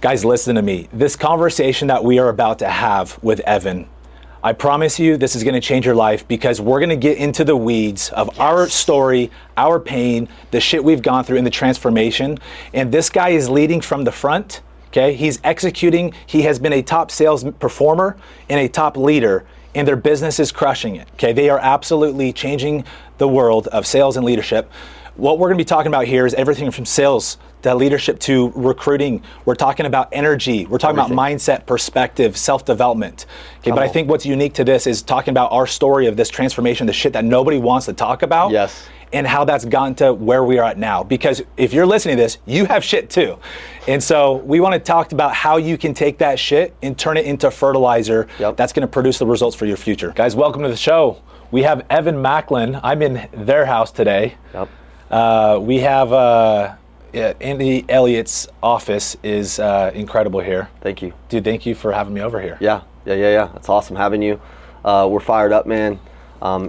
Guys, listen to me. This conversation that we are about to have with Evan, I promise you this is going to change your life, because we're going to get into the weeds of our story, our pain, the shit we've gone through, and the transformation. And this guy is leading from the front, okay? He's executing. He has been a top sales performer and a top leader, and their business is crushing it, okay? They are absolutely changing the world of sales and leadership. What we're going to be talking about here is everything from sales to leadership to recruiting. We're talking about energy. We're talking about mindset, perspective, self-development. Okay, but I think what's unique to this is talking about our story of this transformation, the shit that nobody wants to talk about. Yes. And how that's gotten to where we are at now. Because if you're listening to this, you have shit too. And so we want to talk about how you can take that shit and turn it into fertilizer that's going to produce the results for your future. Guys, welcome to the show. We have Evan Macklin. I'm in their house today. We have Andy Elliott's office is incredible here. Thank you. Dude, thank you for having me over here. Yeah. It's awesome having you. We're fired up, man.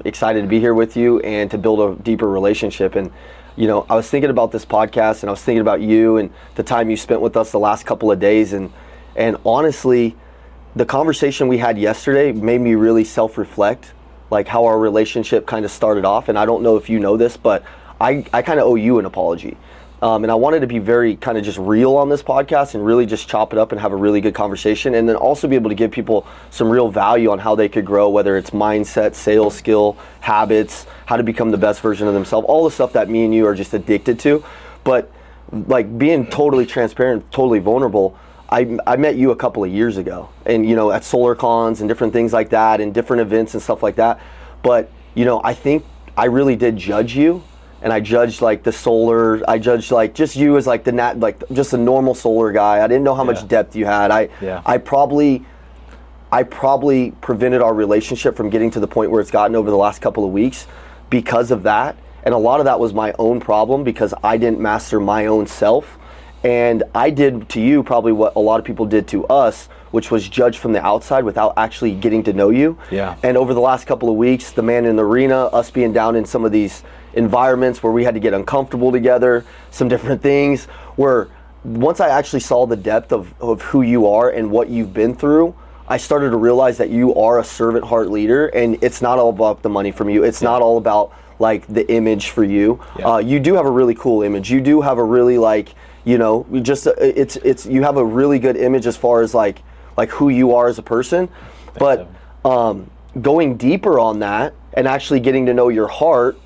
Excited to be here with you and to build a deeper relationship. And, you know, I was thinking about this podcast, and I was thinking about you and the time you spent with us the last couple of days. And honestly, the conversation we had yesterday made me really self-reflect, like how our relationship kind of started off. And I don't know if you know this, but I kind of owe you an apology. And I wanted to be very kind of just real on this podcast and really just chop it up and have a really good conversation, and then also be able to give people some real value on how they could grow, whether it's mindset, sales skill, habits, how to become the best version of themselves, all the stuff that me and you are just addicted to. But like being totally transparent, totally vulnerable, I met you a couple of years ago, and you know, at solar cons and different things like that and different events and stuff like that. But you know, I think I really did judge you. And I judged like the solar, I judged like just you as like just a normal solar guy. I didn't know how much depth you had. I probably prevented our relationship from getting to the point where it's gotten over the last couple of weeks because of that. And a lot of that was my own problem, because I didn't master my own self. And I did to you probably what a lot of people did to us, which was judge from the outside without actually getting to know you. Yeah. And over the last couple of weeks, the man in the arena, us being down in some of these environments where we had to get uncomfortable together, some different things, where once I actually saw the depth of who you are and what you've been through, I started to realize that you are a servant heart leader, and it's not all about the money from you. It's not all about like the image for you. You do have a really cool image. You do have a really like, you know, it's you have a really good image as far as like who you are as a person. But going deeper on that and actually getting to know your heart,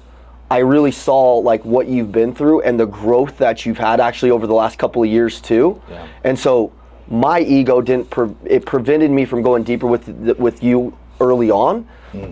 I really saw like what you've been through and the growth that you've had actually over the last couple of years too. And so my ego it prevented me from going deeper with you early on.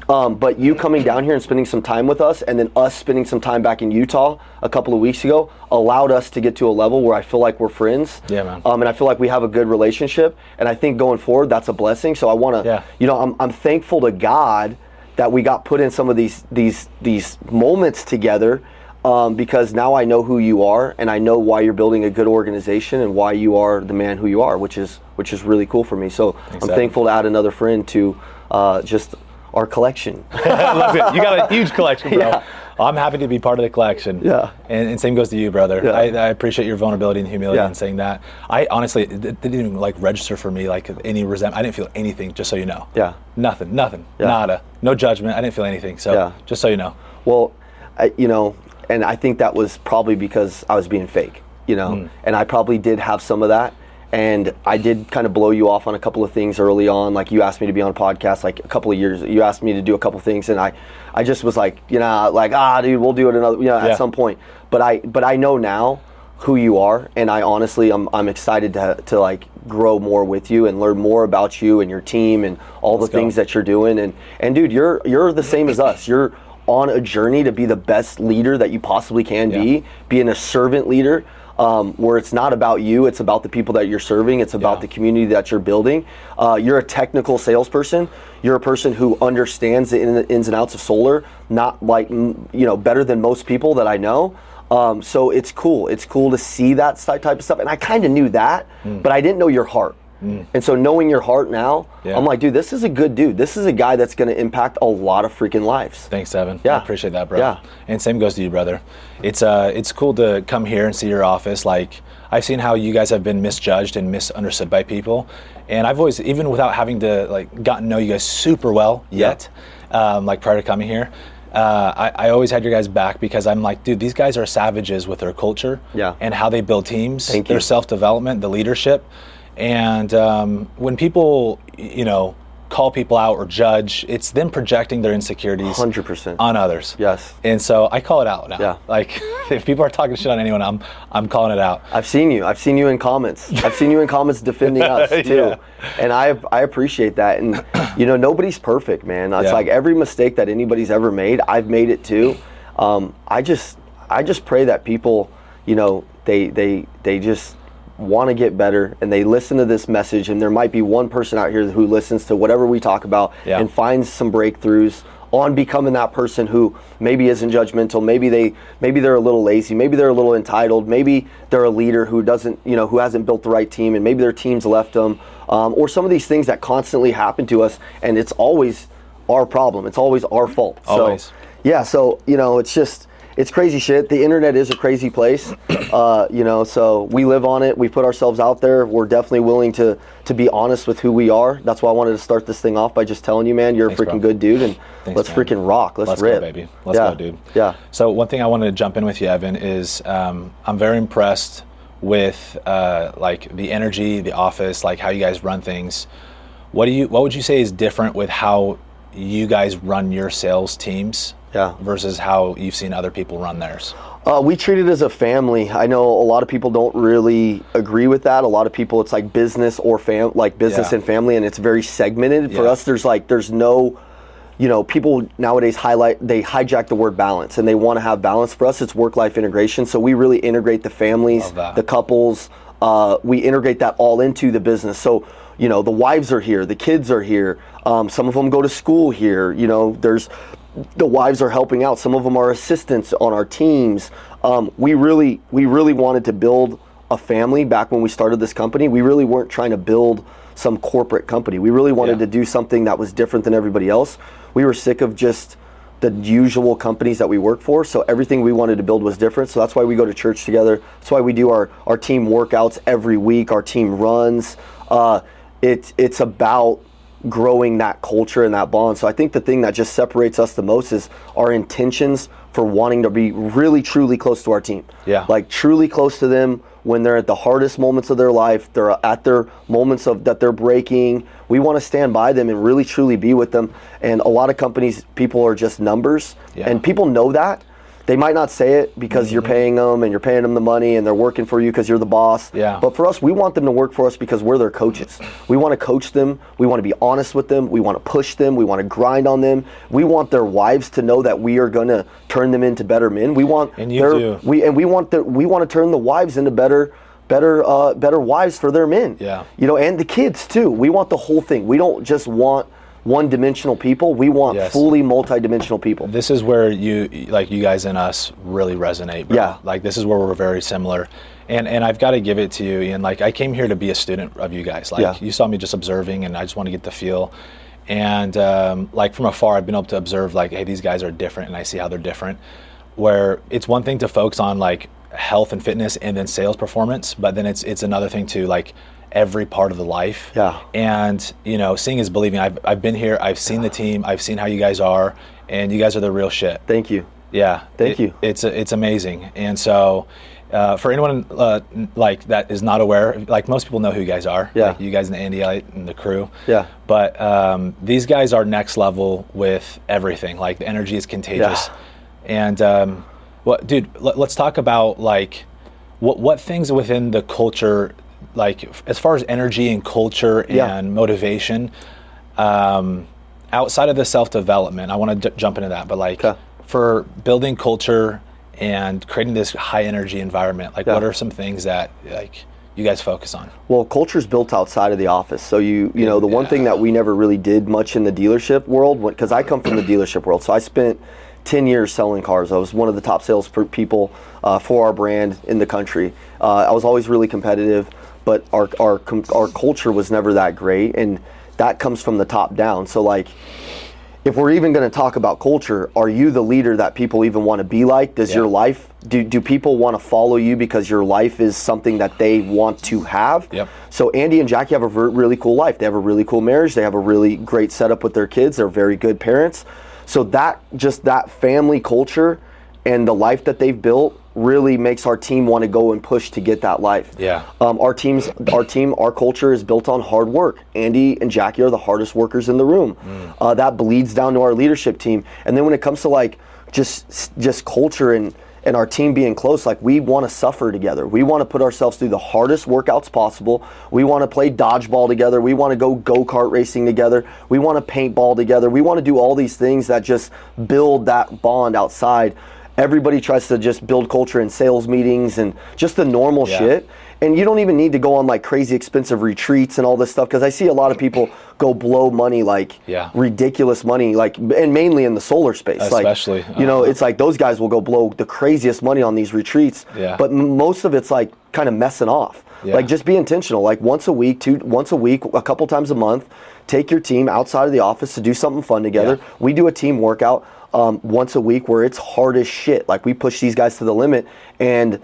But you coming down here and spending some time with us, and then us spending some time back in Utah a couple of weeks ago, allowed us to get to a level where I feel like we're friends. Yeah, man. And I feel like we have a good relationship, and I think going forward that's a blessing. So I want to, you know, I'm thankful to God that we got put in some of these moments together, because now I know who you are, and I know why you're building a good organization and why you are the man who you are, which is really cool for me. So I'm thankful to add another friend to just our collection. Love it. You got a huge collection, bro. I'm happy to be part of the collection. And same goes to you, brother. I appreciate your vulnerability and humility in saying that. I honestly, it didn't even like register for me like any resentment. I didn't feel anything, just so you know. Nothing, nada, no judgment. I didn't feel anything. So just so you know. Well, you know, and I think that was probably because I was being fake, you know, and I probably did have some of that. And I did kind of blow you off on a couple of things early on. Like you asked me to be on a podcast like a couple of years. You asked me to do a couple of things, and I just was like, you know, like, dude, we'll do it another, you know, at some point. But I know now who you are, and I honestly, I'm excited to like grow more with you and learn more about you and your team and all the things that you're doing. And dude, you're the same as us. You're on a journey to be the best leader that you possibly can be, being a servant leader. Where it's not about you, it's about the people that you're serving, it's about the community that you're building. You're a technical salesperson. You're a person who understands the ins and outs of solar, not like, you know, better than most people that I know. So it's cool. It's cool to see that type of stuff. And I kind of knew that, but I didn't know your heart. And so knowing your heart now, I'm like, dude, this is a good dude. This is a guy that's going to impact a lot of freaking lives. Thanks, Evan. Yeah. I appreciate that, bro. Yeah. And same goes to you, brother. It's cool to come here and see your office. Like, I've seen how you guys have been misjudged and misunderstood by people. And I've always, even without having to like gotten to know you guys super well yet, like prior to coming here, I always had your guys back because I'm like, dude, these guys are savages with their culture and how they build teams, their self-development, the leadership. And when people, call people out or judge, it's them projecting their insecurities 100% on others. Yes. And so I call it out now. Yeah. Like, if people are talking shit on anyone, I'm calling it out. I've seen you in comments. I've seen you in comments defending us too. And I appreciate that. And nobody's perfect, man. It's like every mistake that anybody's ever made, I've made it too. I just pray that people, they just want to get better and they listen to this message, and there might be one person out here who listens to whatever we talk about and finds some breakthroughs on becoming that person who maybe isn't judgmental, maybe they're a little lazy, maybe they're a little entitled, maybe they're a leader who doesn't, who hasn't built the right team, and maybe their team's left them, or some of these things that constantly happen to us, and it's always our problem, it's always our fault. Always. So it's crazy shit. The internet is a crazy place, so we live on it. We put ourselves out there. We're definitely willing to be honest with who we are. That's why I wanted to start this thing off by just telling you, man, you're a freaking good dude, and let's freaking rock. Let's rip. Go, baby. Let's go, dude. Yeah. So one thing I wanted to jump in with you, Evan, is I'm very impressed with like the energy, the office, like how you guys run things. What would you say is different with how you guys run your sales teams versus how you've seen other people run theirs? We treat it as a family. I know a lot of people don't really agree with that. A lot of people, it's like business or business and family, and it's very segmented. For us, there's no, people nowadays they hijack the word balance, and they want to have balance. For us, it's work-life integration. So we really integrate the families, the couples. We integrate that all into the business. So, the wives are here, the kids are here. Some of them go to school here. The wives are helping out. Some of them are assistants on our teams. We really wanted to build a family back when we started this company. We really weren't trying to build some corporate company. We really wanted to do something that was different than everybody else. We were sick of just the usual companies that we work for. So everything we wanted to build was different. So that's why we go to church together. That's why we do our team workouts every week. Our team runs. It's about growing that culture and that bond. So I think the thing that just separates us the most is our intentions for wanting to be really truly close to our team. Like truly close to them when they're at the hardest moments of their life, they're at their moments that they're breaking. We want to stand by them and really truly be with them. And a lot of companies, people are just numbers, and people know that. They might not say it because you're paying them and you're paying them the money and they're working for you because you're the boss. But for us, we want them to work for us because we're their coaches. We want to coach them. We want to be honest with them. We want to push them. We want to grind on them. We want their wives to know that we are going to turn them into better men. We want we want to turn the wives into better wives for their men. And the kids too. We want the whole thing. We don't just want one-dimensional people. We want fully multi-dimensional people. This is where you guys and us really resonate, bro. Like, this is where we're very similar. And I've got to give it to you, Ian. Like, I came here to be a student of you guys. Like, you saw me just observing, and I just want to get the feel. And like, from afar, I've been able to observe, like, hey, these guys are different, and I see how they're different. Where it's one thing to focus on, like, health and fitness and then sales performance, but then it's another thing to, like, every part of the life. And seeing is believing. I've been here, I've seen the team, I've seen how you guys are, and you guys are the real shit. Thank you. Thank you. It's amazing. And so for anyone like that is not aware, like, most people know who you guys are, like you guys and Andy Elliott and the crew, but these guys are next level with everything. Like, the energy is contagious. And dude, let's talk about, like, what things within the culture, like, as far as energy and culture and motivation, outside of the self-development, I want to jump into that, but like for building culture and creating this high energy environment, like what are some things that, like, you guys focus on? Well, culture's built outside of the office. So the one thing that we never really did much in the dealership world, because I come from the dealership world, so I spent 10 years selling cars. I was one of the top sales people for our brand in the country. I was always really competitive. but our culture was never that great, and that comes from the top down. So like, if we're even going to talk about culture, are you the leader that people even want to be like? Does your life, do people want to follow you because your life is something that they want to have? Yep. So Andy and Jackie have a really cool life. They have a really cool marriage. They have a really great setup with their kids. They're very good parents. So that family culture and the life that they've built really makes our team want to go and push to get that life. Yeah. Our culture is built on hard work. Andy and Jackie are the hardest workers in the room. That bleeds down to our leadership team. And then when it comes to like just culture and our team being close, like we want to suffer together. We want to put ourselves through the hardest workouts possible. We want to play dodgeball together. We want to go-kart racing together. We want to paintball together. We want to do all these things that just build that bond outside. Everybody tries to just build culture in sales meetings and just the normal shit. And you don't even need to go on like crazy expensive retreats and all this stuff, because I see a lot of people go blow money, like ridiculous money, like, and mainly in the solar space. Especially. Like, you know, it's like those guys will go blow the craziest money on these retreats. But most of it's like kind of messing off. Like just be intentional. Like once a week, a couple times a month, take your team outside of the office to do something fun together. We do a team workout once a week where it's hard as shit. Like we push these guys to the limit, and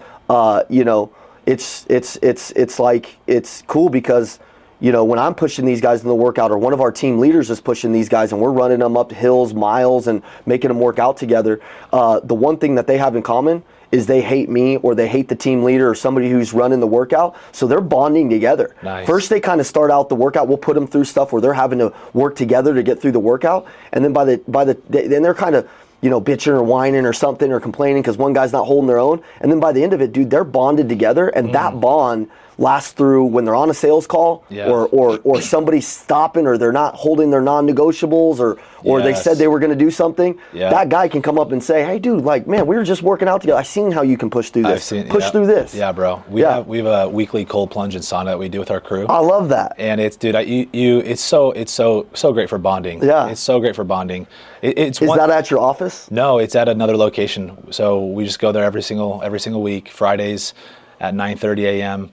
you know, it's like, it's cool because, you know, when I'm pushing these guys in the workout, or one of our team leaders is pushing these guys and we're running them up hills, miles, and making them work out together, the one thing that they have in common is they hate me, or they hate the team leader, or somebody who's running the workout. So they're bonding together. Nice. First, they kind of start out the workout. We'll put them through stuff where they're having to work together to get through the workout, and then then they're kind of, you know, bitching or whining or something, or complaining because one guy's not holding their own. And then by the end of it, dude, they're bonded together, and that bond lasts through when they're on a sales call, or somebody's stopping, or they're not holding their non-negotiables, or they said they were going to do something. That guy can come up and say, hey, dude, like, man, we were just working out together. I seen how you can push through this. Push through this. Yeah, bro. We have a weekly cold plunge and sauna that we do with our crew. I love that. And it's, dude, it's so great for bonding. Yeah. It's so great for bonding. Is that at your office? No, it's at another location. So we just go there every single week, Fridays at 9:30 a.m.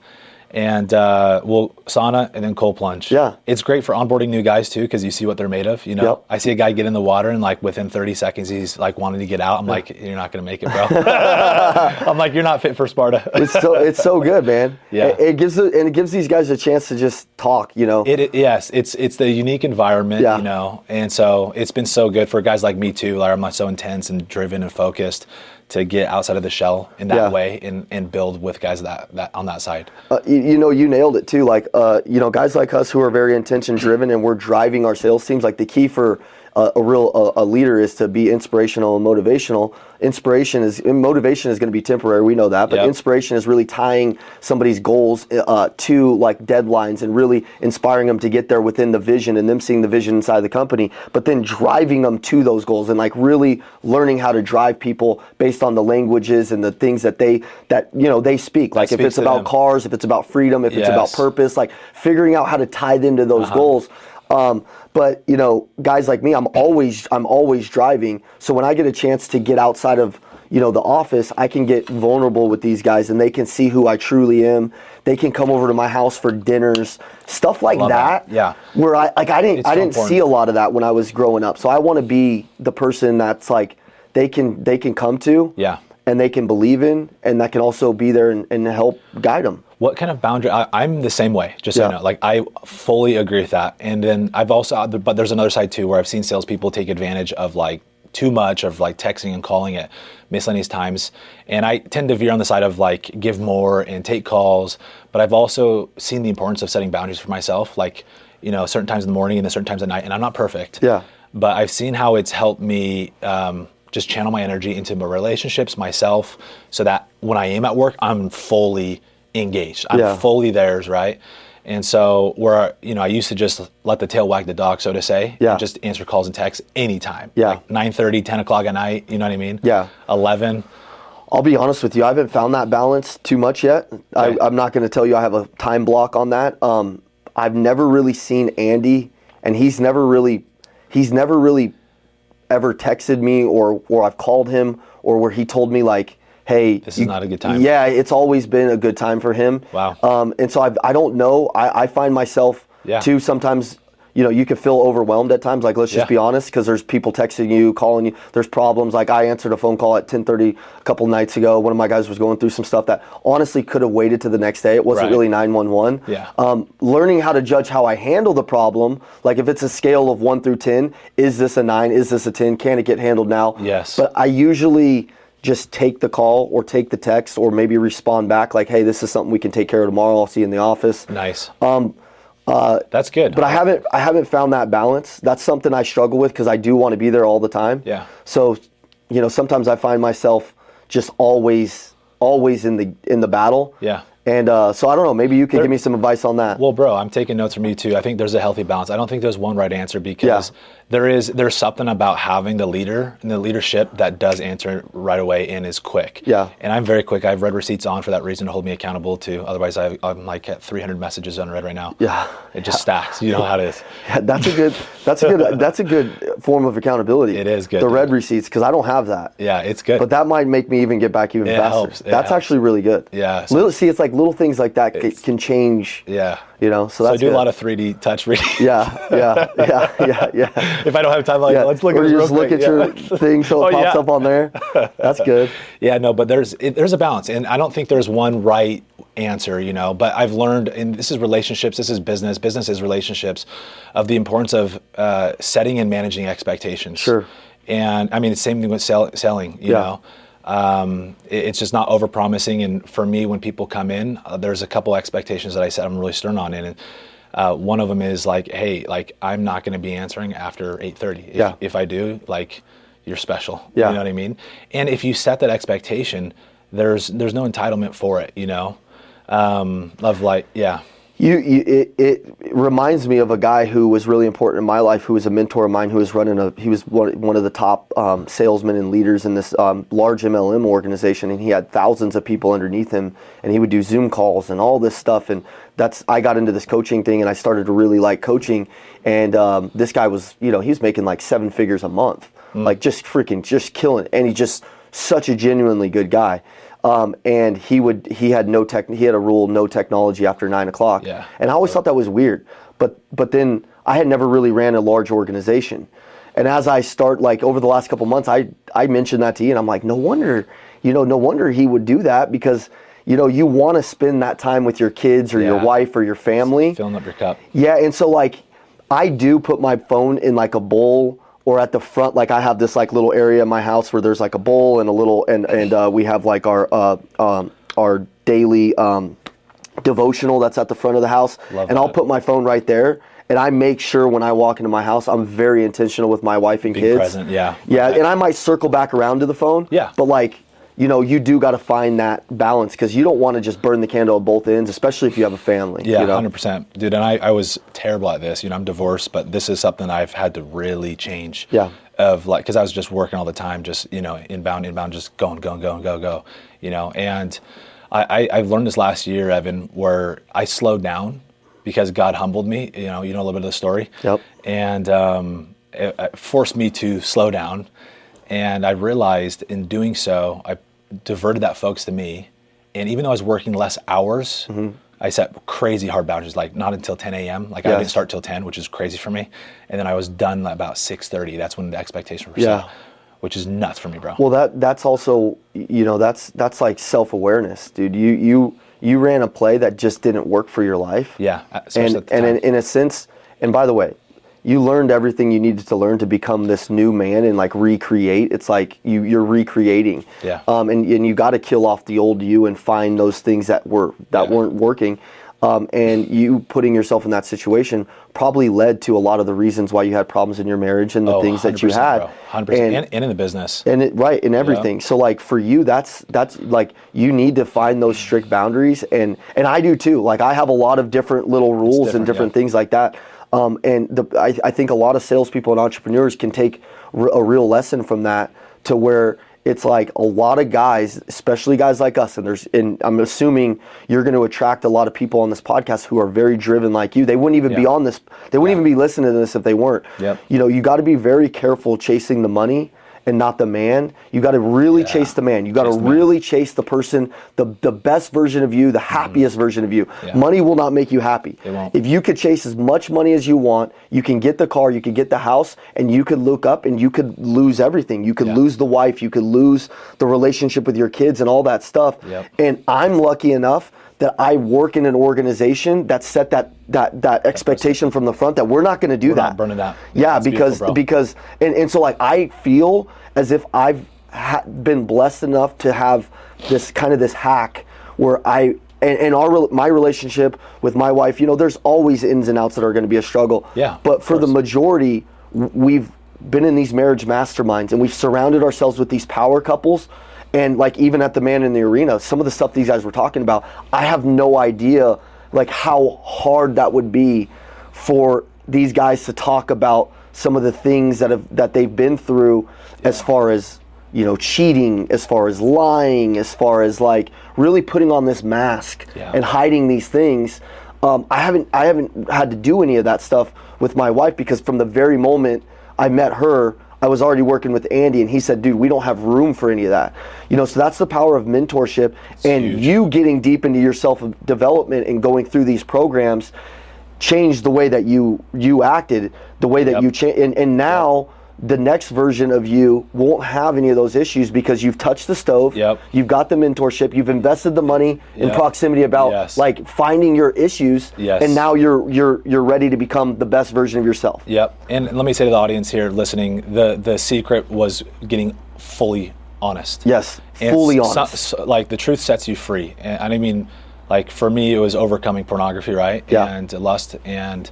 And we'll sauna and then cold plunge. Yeah. It's great for onboarding new guys too, because you see what they're made of. You know, I see a guy get in the water and like within 30 seconds he's like wanting to get out. I'm like, you're not gonna make it, bro. I'm like, you're not fit for Sparta. It's so good, man. Yeah. It gives these guys a chance to just talk. You know. Yes. It's the unique environment. Yeah. You know, and so it's been so good for guys like me too. Like I'm so intense and driven and focused to get outside of the shell in that way and build with guys that on that side. You know, you nailed it too. Like, you know, guys like us who are very intention driven and we're driving our sales teams, like the key for a leader is to be inspirational and motivational. Motivation is going to be temporary. We know that, but inspiration is really tying somebody's goals to like deadlines and really inspiring them to get there within the vision and them seeing the vision inside the company, but then driving them to those goals and like really learning how to drive people based on the languages and the things that they speak. Like if it's about cars, if it's about freedom, if it's about purpose, like figuring out how to tie them to those goals. But you know, guys like me, I'm always driving. So when I get a chance to get outside of, you know, the office, I can get vulnerable with these guys and they can see who I truly am. They can come over to my house for dinners, stuff like that. Yeah. Where I didn't see a lot of that when I was growing up. So I want to be the person that's like they can come to. Yeah. And they can believe in, and that can also be there and help guide them. What kind of boundary? I'm the same way, just so you know. Like, I fully agree with that. And then but there's another side too, where I've seen salespeople take advantage of like too much of like texting and calling at miscellaneous times. And I tend to veer on the side of like give more and take calls. But I've also seen the importance of setting boundaries for myself, like, you know, certain times in the morning and then certain times at night. And I'm not perfect. Yeah. But I've seen how it's helped me just channel my energy into my relationships, myself, so that when I am at work, I'm fully engaged. I'm fully theirs, right? And so where, you know, I used to just let the tail wag the dog, so to say, and just answer calls and texts anytime. Yeah. Like 9:30, 10 o'clock at night, you know what I mean? Yeah. 11. I'll be honest with you, I haven't found that balance too much yet. Okay. I'm not going to tell you I have a time block on that. I've never really seen Andy, and he's never really ever texted me or I've called him or where he told me like, hey, this is not a good time. Yeah, it's always been a good time for him. Wow. And so I don't know. I find myself too sometimes. You can feel overwhelmed at times. Like, let's just be honest, because there's people texting you, calling you. There's problems. Like, I answered a phone call at 10:30 a couple nights ago. One of my guys was going through some stuff that honestly could have waited to the next day. It wasn't really 911. Yeah. Learning how to judge how I handle the problem. Like, if it's a scale of 1 through 10, is this a 9? Is this a 10? Can it get handled now? Yes. But I usually just take the call or take the text or maybe respond back like, hey, this is something we can take care of tomorrow. I'll see you in the office. Nice. That's good. But I haven't found that balance. That's something I struggle with because I do want to be there all the time. Yeah. So, sometimes I find myself just always in the battle. Yeah. And so I don't know. Maybe you could give me some advice on that. Well, bro, I'm taking notes from you too. I think there's a healthy balance. I don't think there's one right answer because there's something about having the leader and the leadership that does answer right away and is quick. Yeah. And I'm very quick. I've read receipts on for that reason to hold me accountable too. Otherwise, I'm like at 300 messages unread right now. Yeah. It just stacks. You know how it is. Yeah, that's a good form of accountability. It is good. The read receipts, because I don't have that. Yeah, it's good. But that might make me even get back even faster. Helps. That's actually really good. Yeah. See, it's like little things like that can change. Yeah. So that's I do good. a lot of 3D touch reading. Yeah. If I don't have time, let's look at this you real just look quick. at your thing so it pops up on there. That's good. Yeah, no, but there's a balance, and I don't think there's one right answer, But I've learned, and this is relationships, this is business is relationships, of the importance of setting and managing expectations. Sure. And I mean, it's the same thing with selling. You know. It's just not over-promising, and for me, when people come in, there's a couple expectations that I set I'm really stern on, and one of them is like, hey, like I'm not going to be answering after 8:30. If I do, like, you're special. Yeah. You know what I mean? And if you set that expectation, there's no entitlement for it. It reminds me of a guy who was really important in my life, who was a mentor of mine, who was he was one of the top salesmen and leaders in this large MLM organization, and he had thousands of people underneath him, and he would do Zoom calls and all this stuff, and I got into this coaching thing, and I started to really like coaching, and this guy was, he was making like 7 figures a month, like just killing it, and he's just such a genuinely good guy. And he had a rule, no technology after 9 o'clock. Yeah. And I always thought that was weird. But then I had never really ran a large organization. And as I start, like over the last couple months, I mentioned that to you, and I'm like, no wonder he would do that, because you want to spend that time with your kids or your wife or your family. Filling up your cup. Yeah. And so like I do put my phone in like a bowl, or at the front, like I have this like little area in my house where there's like a bowl and a little, and we have like our daily devotional that's at the front of the house. Love and that. I'll put my phone right there, and I make sure when I walk into my house, I'm very intentional with my wife and Being kids. present, yeah. Yeah, and I might circle back around to the phone. Yeah. But like, you do got to find that balance, because you don't want to just burn the candle at both ends, especially if you have a family. Yeah, 100%. Dude, and I was terrible at this. I'm divorced, but this is something I've had to really change. Yeah. Because I was just working all the time, just, inbound, just going, go. And I've learned this last year, Evan, where I slowed down because God humbled me. You know a little bit of the story. Yep. And it forced me to slow down. And I realized in doing so, I diverted that focus to me. And even though I was working less hours, I set crazy hard boundaries, like not until 10 a.m. Like I didn't start till 10, which is crazy for me. And then I was done at about 6:30. That's when the expectation was set, which is nuts for me, bro. Well, that's also, that's like self-awareness, dude. You ran a play that just didn't work for your life. Yeah. And in a sense, and by the way, you learned everything you needed to learn to become this new man and like recreate. It's like you're recreating. Yeah. And you got to kill off the old you and find those things that weren't working. And you putting yourself in that situation probably led to a lot of the reasons why you had problems in your marriage and the things that you had. Bro. 100%. And in the business. And in everything. Yeah. So like for you, that's like you need to find those strict boundaries. And I do too. Like I have a lot of different little rules and different things like that. I think a lot of salespeople and entrepreneurs can take a real lesson from that, to where it's like a lot of guys, especially guys like us, and I'm assuming you're going to attract a lot of people on this podcast who are very driven like you. They wouldn't even be on this. They wouldn't even be listening to this if they weren't. Yep. You got to be very careful chasing the money and not the man. You got to really chase the man. You got to really chase the person, the best version of you, the happiest version of you. Yeah. Money will not make you happy. It won't. If you could chase as much money as you want, you can get the car, you could get the house, and you could look up and you could lose everything. You could lose the wife, you could lose the relationship with your kids and all that stuff. Yep. And I'm lucky enough that I work in an organization that set that expectation from the front that we're not going to do that. Not burn it out. Yeah, That's because so like I feel as if I've been blessed enough to have this hack where my relationship with my wife, there's always ins and outs that are going to be a struggle. Yeah. But for the majority, we've been in these marriage masterminds and we've surrounded ourselves with these power couples. And like even at the Man in the Arena, some of the stuff these guys were talking about, I have no idea like how hard that would be for these guys to talk about some of the things that they've been through as far as cheating, as far as lying, as far as like really putting on this mask and hiding these things. I haven't had to do any of that stuff with my wife because from the very moment I met her, I was already working with Andy, and he said, dude, we don't have room for any of that. So that's the power of mentorship and huge. You getting deep into your self-development and going through these programs changed the way that you acted, the way that you changed. And now the next version of you won't have any of those issues because you've touched the stove, you've got the mentorship, you've invested the money in proximity about like finding your issues, and now you're ready to become the best version of yourself. And let me say to the audience here listening, the secret was getting fully honest. Fully honest. Like the truth sets you free. And I mean, like for me, it was overcoming pornography, right? And lust and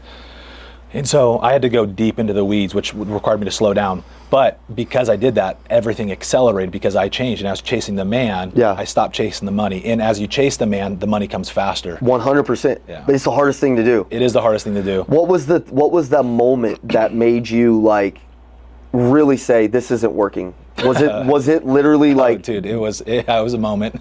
so I had to go deep into the weeds, which required me to slow down. But because I did that, everything accelerated because I changed and I was chasing the man. I stopped chasing the money. And as you chase the man, the money comes faster. 100%. But it's the hardest thing to do. It is the hardest thing to do. What was the moment that made you like really say this isn't working? Was it literally like? Oh, dude, it was a moment.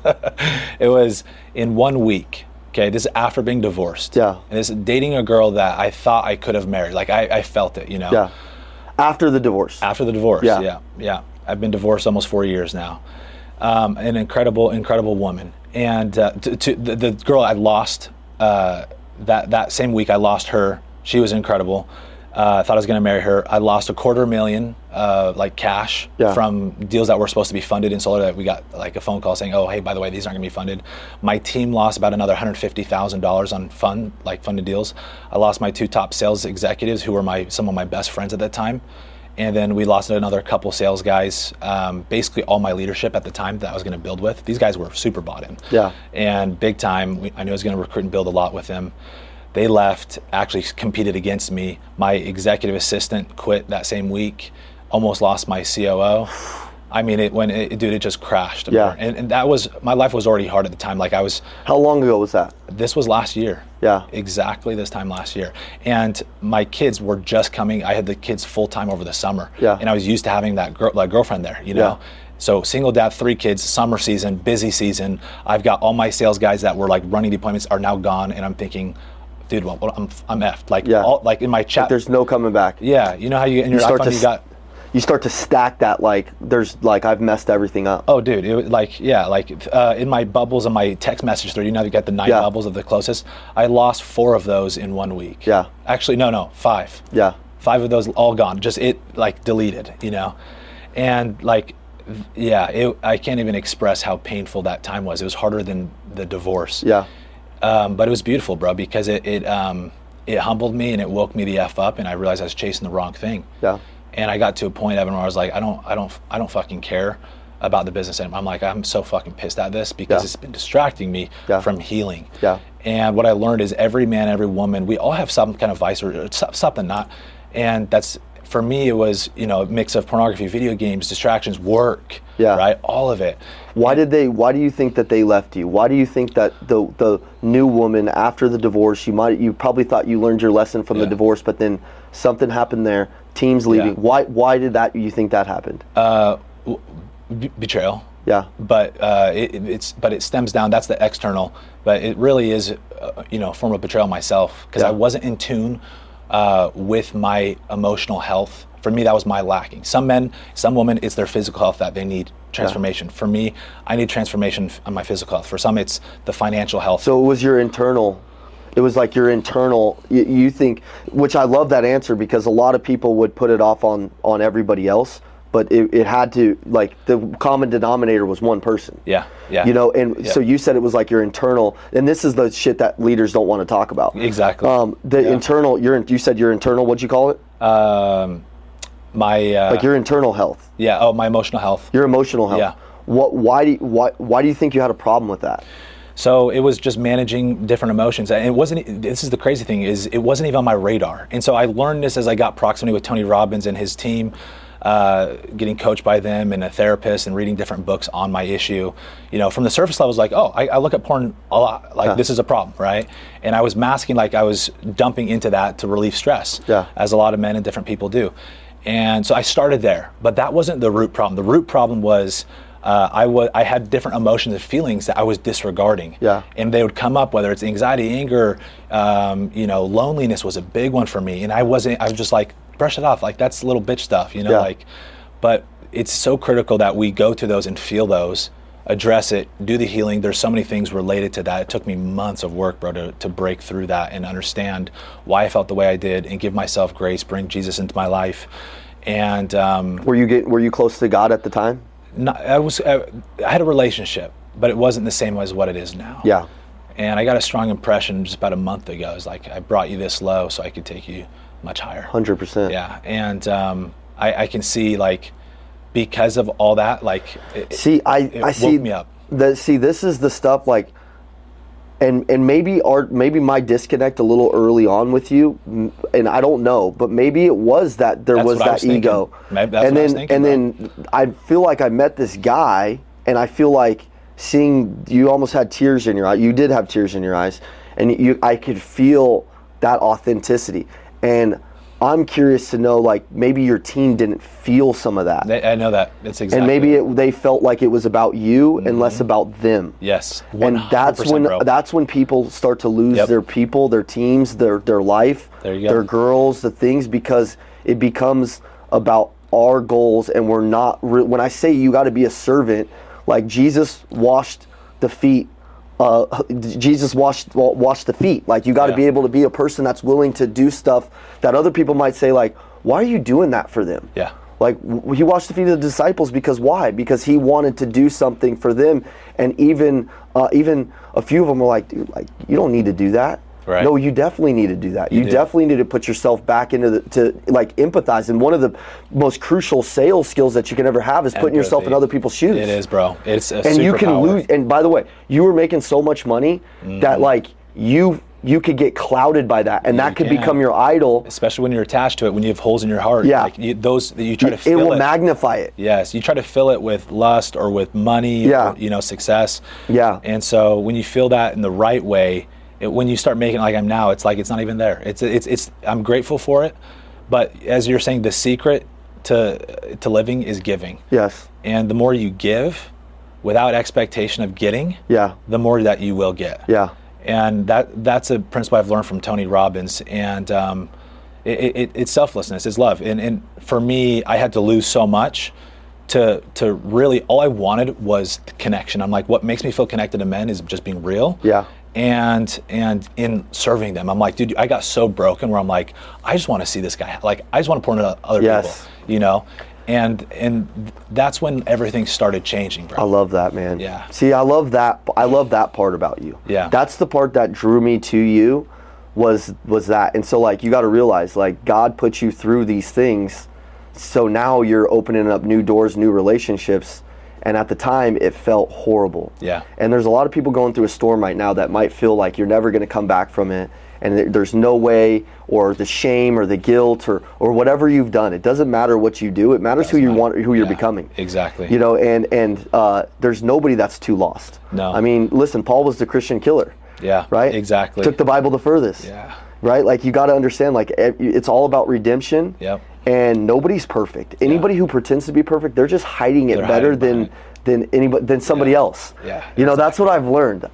It was in 1 week. Okay, this is after being divorced. And this is dating a girl that I thought I could have married. Like I felt it, After the divorce. After the divorce, yeah. I've been divorced almost 4 years now. An incredible woman. And the girl I lost, that same week I lost her. She was incredible. I thought I was going to marry her. I lost $250,000 like cash from deals that were supposed to be funded in solar that we got like a phone call saying, oh, hey, by the way, these aren't going to be funded. My team lost about another $150,000 on funded deals. I lost my 2 top sales executives who were some of my best friends at that time. And then we lost another couple sales guys, basically all my leadership at the time that I was going to build with. These guys were super bought in. And big time, I knew I was going to recruit and build a lot with them. They left, actually competed against me. My executive assistant quit that same week, almost lost my COO. I mean, it just crashed. And that was, my life was already hard at the time. Like I was. How long ago was that? This was last year. Exactly this time last year. And my kids were just coming. I had the kids full time over the summer. And I was used to having that girlfriend there, So single dad, 3 kids, summer season, busy season. I've got all my sales guys that were like running deployments are now gone. And I'm thinking, dude, well, I'm effed. Like, like in my chat. Like there's no coming back. You know how you in your iPhone you start to stack that like there's like I've messed everything up. Oh, dude, it was in my bubbles on my text message thread, you got the 9 bubbles of the closest. I lost 4 of those in 1 week. Actually, no, 5. 5 of those all gone. Just deleted. And like, I can't even express how painful that time was. It was harder than the divorce. But it was beautiful, bro, because it humbled me and it woke me the F up, and I realized I was chasing the wrong thing. And I got to a point, Evan, where I was like, I don't fucking care about the business anymore. I'm like, I'm so fucking pissed at this because it's been distracting me from healing. And what I learned is every man, every woman, we all have some kind of vice or something not. And that's, for me, it was, a mix of pornography, video games, distractions, work, right? All of it. Why do you think that they left you? Why do you think that the new woman after the divorce, you probably thought you learned your lesson from the divorce, but then something happened there, teams leaving. Why did you think that happened? Betrayal. But it stems down, that's the external, but it really is, a form of betrayal myself, because I wasn't in tune with my emotional health. For me, that was my lacking. Some men, some women, it's their physical health that they need transformation. For me, I need transformation on my physical health. For some, it's the financial health. So it was your internal. It was like your internal. You think, which I love that answer, because a lot of people would put it off on everybody else, but it had to, like, the common denominator was one person. Yeah. You know, and so you said it was like your internal, and this is the shit that leaders don't want to talk about. Exactly. Internal. You said your internal. What'd you call it? My like your internal health. Yeah. Oh, my emotional health. Your emotional health. Yeah. Why do you think you had a problem with that? So it was just managing different emotions. And it wasn't, this is the crazy thing, is it wasn't even on my radar. And so I learned this as I got proximity with Tony Robbins and his team, getting coached by them and a therapist and reading different books on my issue. You know, from the surface level, I was like, oh, I look at porn a lot. Like, this is a problem, right? And I was masking, like I was dumping into that to relieve stress, as a lot of men and different people do. And so I started there, but that wasn't the root problem. The root problem was I had different emotions and feelings that I was disregarding. And they would come up, whether it's anxiety, anger, loneliness was a big one for me. And I was just like, brush it off. Like, that's little bitch stuff, but it's so critical that we go to those and feel those, address it, do the healing. There's so many things related to that. It took me months of work, bro, to break through that and understand why I felt the way I did and give myself grace, bring Jesus into my life. And were you close to God at the time? No, I had a relationship, but it wasn't the same as what it is now. And I got a strong impression just about a month ago. It's like, I brought you this low so I could take you much higher. 100%. Yeah. And I can see, like, because of all that, like, it woke me up. This is the stuff, like, and maybe my disconnect a little early on with you, and I don't know, but maybe it was that there was that ego. And then I feel like I met this guy, and I feel like seeing you almost had tears in your eyes. You did have tears in your eyes, and I could feel that authenticity. And I'm curious to know, like, maybe your team didn't feel some of that. I know that. That's exactly. And maybe they felt like it was about you and less about them. Yes. 100%, and that's when people start to lose their people, their teams, their life, their girls, the things, because it becomes about our goals, and we're not. When I say you got to be a servant, like Jesus washed the feet. Jesus washed the feet. Like, you got to be able to be a person that's willing to do stuff that other people might say, like, why are you doing that for them? Like, he washed the feet of the disciples because why? Because he wanted to do something for them. And even a few of them were like, dude, like, you don't need to do that. Right. No, you definitely need to do that. You definitely need to put yourself back into to empathize. And one of the most crucial sales skills that you can ever have is putting yourself in other people's shoes. It is, bro. It's a and you can lose. And by the way, you were making so much money that, like, you could get clouded by that, and that could become your idol. Especially when you're attached to it, when you have holes in your heart. Like, you try to fill it. It will magnify it. Yes, you try to fill it with lust or with money, or, success. And so when you feel that in the right way, when you start making it like I'm now, it's like it's not even there. It's I'm grateful for it, but as you're saying, the secret to living is giving. Yes. And the more you give, without expectation of getting, the more that you will get. And that's a principle I've learned from Tony Robbins. And it's selflessness, it's love. And for me, I had to lose so much to really, all I wanted was connection. I'm like, what makes me feel connected to men is just being real. And in serving them, I'm like, dude, I got so broken where I'm like, I just want to see this guy. Like, I just want to pour into other people, and that's when everything started changing, bro. I love that, man. See, I love that part about you. That's the part that drew me to you, was that. And so, like, you got to realize, like, God put you through these things, so now you're opening up new doors, new relationships. And at the time, it felt horrible. And there's a lot of people going through a storm right now that might feel like you're never going to come back from it. And there's no way, or the shame or the guilt or whatever you've done. It doesn't matter what you do. It matters who you're becoming. Exactly. And there's nobody that's too lost. No. I mean, listen, Paul was the Christian killer. Right? Exactly. Took the Bible the furthest. Right? Like, you got to understand, like, it's all about redemption. And nobody's perfect. Anybody who pretends to be perfect, they're just hiding it better than somebody else. That's what I've learned.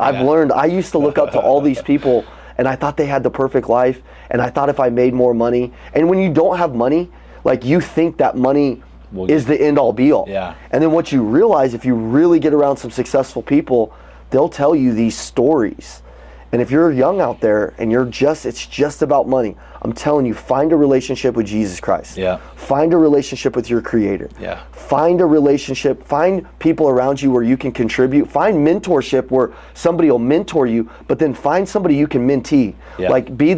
I used to look up to all these people, and I thought they had the perfect life, and I thought if I made more money, and when you don't have money, like you think that money is the end all be all. Yeah. And then what you realize, if you really get around some successful people, they'll tell you these stories. And if you're young out there and it's just about money, I'm telling you, find a relationship with Jesus Christ. Yeah. Find a relationship with your Creator. Yeah. Find a relationship, find people around you where you can contribute. Find mentorship where somebody will mentor you, but then find somebody you can mentee. Yeah. Like be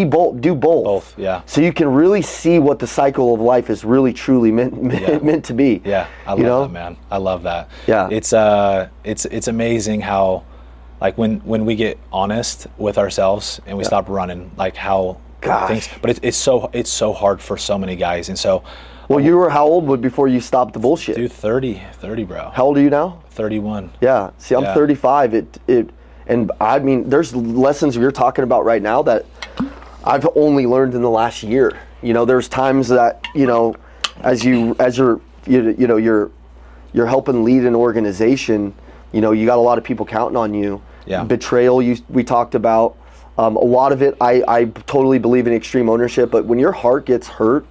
both, do both. Both, yeah. So you can really see what the cycle of life is really truly meant to be. Yeah, I love that, man. I love that. Yeah. It's amazing how, like when we get honest with ourselves and we stop running, like how things. But it's so hard for so many guys, and so. Well, you were how old before you stopped the bullshit? Dude, 30, bro. How old are you now? 31. Yeah. See, I'm 35. And I mean, there's lessons you're talking about right now that I've only learned in the last year. There's times that as you're helping lead an organization. You got a lot of people counting on you. Yeah. Betrayal, we talked about. A lot of it, I totally believe in extreme ownership. But when your heart gets hurt,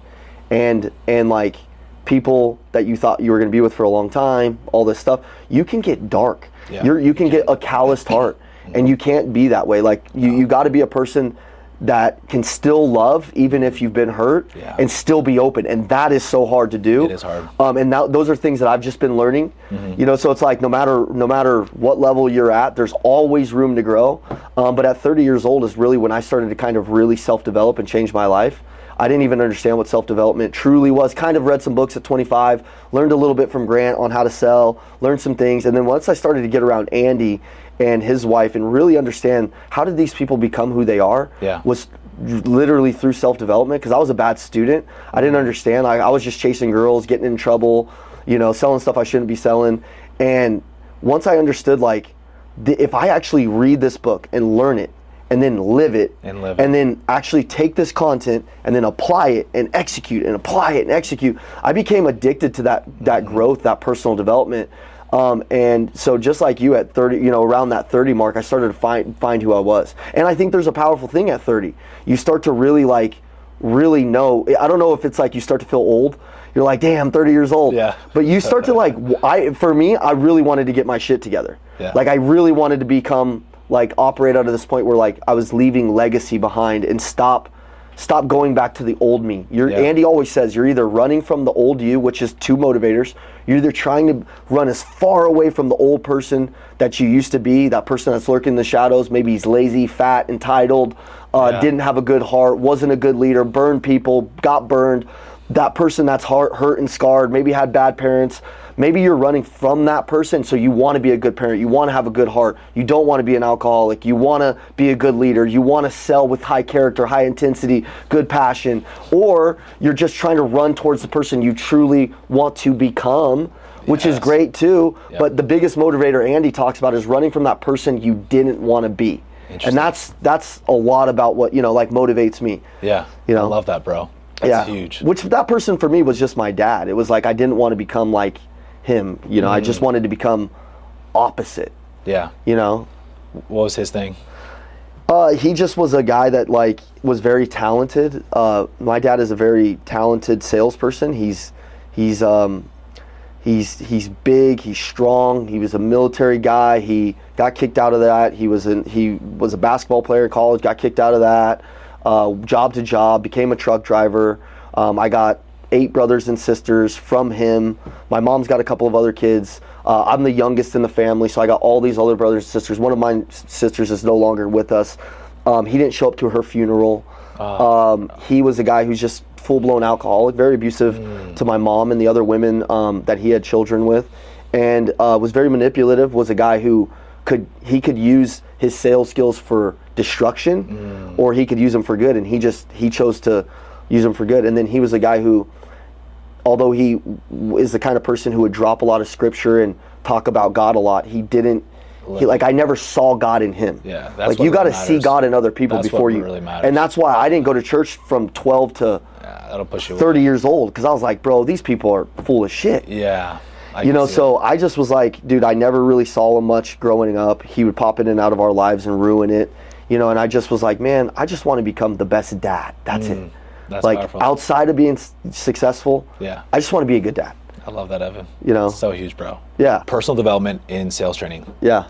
and like people that you thought you were going to be with for a long time, all this stuff, you can get dark. Yeah. You can get a calloused heart, and you can't be that way. Like you got to be a person that can still love even if you've been hurt, and still be open, and that is so hard to do. It is hard. And now those are things that I've just been learning. So it's like no matter what level you're at, there's always room to grow. But at 30 years old is really when I started to kind of really self-develop and change my life. I didn't even understand what self-development truly was. Kind of read some books at 25, learned a little bit from Grant on how to sell, learned some things, and then once I started to get around Andy and his wife and really understand how did these people become who they are, was literally through self-development, because I was a bad student. I didn't understand. I was just chasing girls, getting in trouble, selling stuff I shouldn't be selling. And once I understood, like, if I actually read this book and learn it, and then live it, and then actually take this content and then apply it and execute and apply it and execute, I became addicted to that growth, that personal development. And so just like you at 30, around that 30 mark, I started to find who I was. And I think there's a powerful thing at 30. You start to really know. I don't know if it's like you start to feel old. You're like, damn, I'm 30 years old. Yeah. But you start to for me, I really wanted to get my shit together. Yeah. Like I really wanted to become operate out of this point where I was leaving legacy behind and stop going back to the old me. Andy always says you're either running from the old you, which is two motivators. You're either trying to run as far away from the old person that you used to be, that person that's lurking in the shadows. Maybe he's lazy, fat, entitled, didn't have a good heart, wasn't a good leader, burned people, got burned. That person that's hurt and scarred, maybe had bad parents. Maybe you're running from that person, so you want to be a good parent. You want to have a good heart. You don't want to be an alcoholic. You want to be a good leader. You want to sell with high character, high intensity, good passion. Or you're just trying to run towards the person you truly want to become, which is great too. Yep. But the biggest motivator Andy talks about is running from that person you didn't want to be. And that's a lot about what, motivates me. Yeah, I love that, bro. That's huge. Which that person for me was just my dad. It was like I didn't want to become like him, I just wanted to become opposite. Yeah. What was his thing? He just was a guy that was very talented. My dad is a very talented salesperson. He's big, he's strong. He was a military guy. He got kicked out of that. He was a basketball player in college, got kicked out of that. Job to job, became a truck driver. I got 8 brothers and sisters from him. My mom's got a couple of other kids. I'm the youngest in the family, so I got all these other brothers and sisters. One of my sisters is no longer with us. He didn't show up to her funeral. He was a guy who's just full-blown alcoholic, very abusive to my mom and the other women that he had children with, and was very manipulative, was a guy who could use his sales skills for destruction, or he could use them for good, and he chose to use them for good. And then he was a guy who, although he is the kind of person who would drop a lot of scripture and talk about God a lot, I never saw God in him. Yeah, that's you got to see God in other people before you. Really matters. And that's why I didn't go to church from 12 to that'll push you 30 years old, because I was like, bro, these people are full of shit. Yeah. So I just was like, dude, I never really saw him much growing up. He would pop in and out of our lives and ruin it. you know, and I just was like, man, I just want to become the best dad. That's it. That's like powerful. outside of being successul, Yeah. I just want to be a good dad. I love that, Evan. You know? So huge, bro. Yeah. Personal development in sales training. Yeah.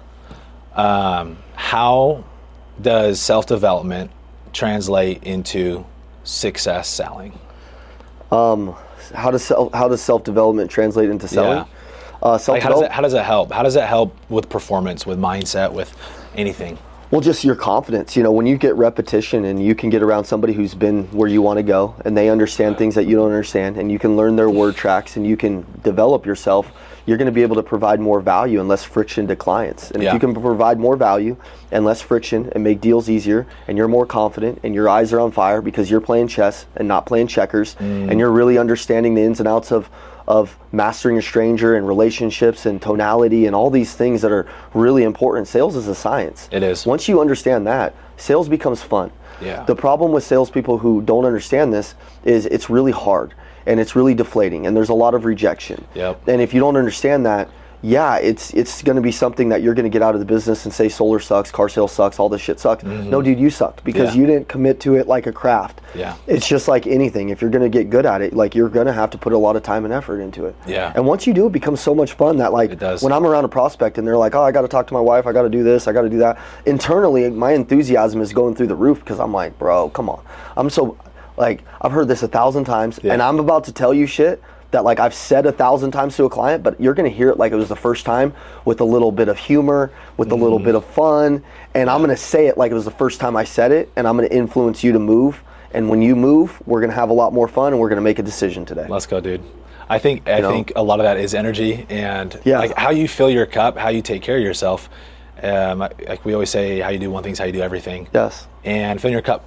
How does self-development translate into success selling? How does self-development translate into selling? Yeah. Like how does it help? How does it help with performance, with mindset, with anything? Well, just your confidence. You know, when you get repetition and you can get around somebody who's been where you want to go and they understand things that you don't understand, and you can learn their word tracks and you can develop yourself, you're going to be able to provide more value and less friction to clients. And if you can provide more value and less friction and make deals easier, and you're more confident and your eyes are on fire because you're playing chess and not playing checkers, and you're really understanding the ins and outs of mastering a stranger and relationships and tonality and all these things that are really important. Sales is a science. It is. Once you understand that, sales becomes fun. Yeah. The problem with salespeople who don't understand this is it's really hard and it's really deflating and there's a lot of rejection. Yep. And if you don't understand that, it's going to be something that you're going to get out of the business and say solar sucks, car sales sucks, all this shit sucks. No, dude, you sucked because you didn't commit to it like a craft. Yeah. It's just like anything. If you're going to get good at it, like you're going to have to put a lot of time and effort into it. Yeah. And once you do, it becomes so much fun that like It does. when I'm around a prospect and they're like, oh, I got to talk to my wife, I got to do this, I got to do that. Internally, my enthusiasm is going through the roof because I'm like, bro, come on. I'm so, like, I've heard this 1,000 times and I'm about to tell you shit that like I've said 1,000 times to a client, but you're going to hear it like it was the first time with a little bit of humor, with a little bit of fun, and I'm going to say it like it was the first time I said it, and I'm going to influence you to move. And when you move, we're going to have a lot more fun, and we're going to make a decision today. Let's go, dude. I think a lot of that is energy and like how you fill your cup, how you take care of yourself. Like we always say, how you do one thing is how you do everything. Yes. And filling your cup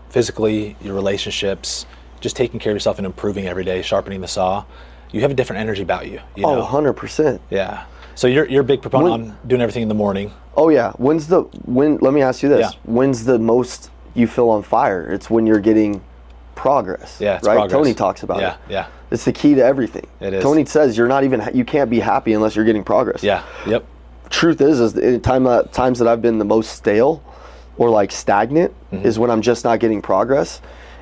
physically, your relationships, just taking care of yourself and improving every day, sharpening the saw, you have a different energy about you. You know? 100%. Yeah. So you're a big proponent on doing everything in the morning. Oh yeah. Let me ask you this. Yeah. When's the most you feel on fire? It's when you're getting progress. Yeah, it's right? progress. Tony talks about it. Yeah. It's the key to everything. It is. Tony says you can't be happy unless you're getting progress. Yeah. Yep. Truth is in times that I've been the most stale or like stagnant is when I'm just not getting progress.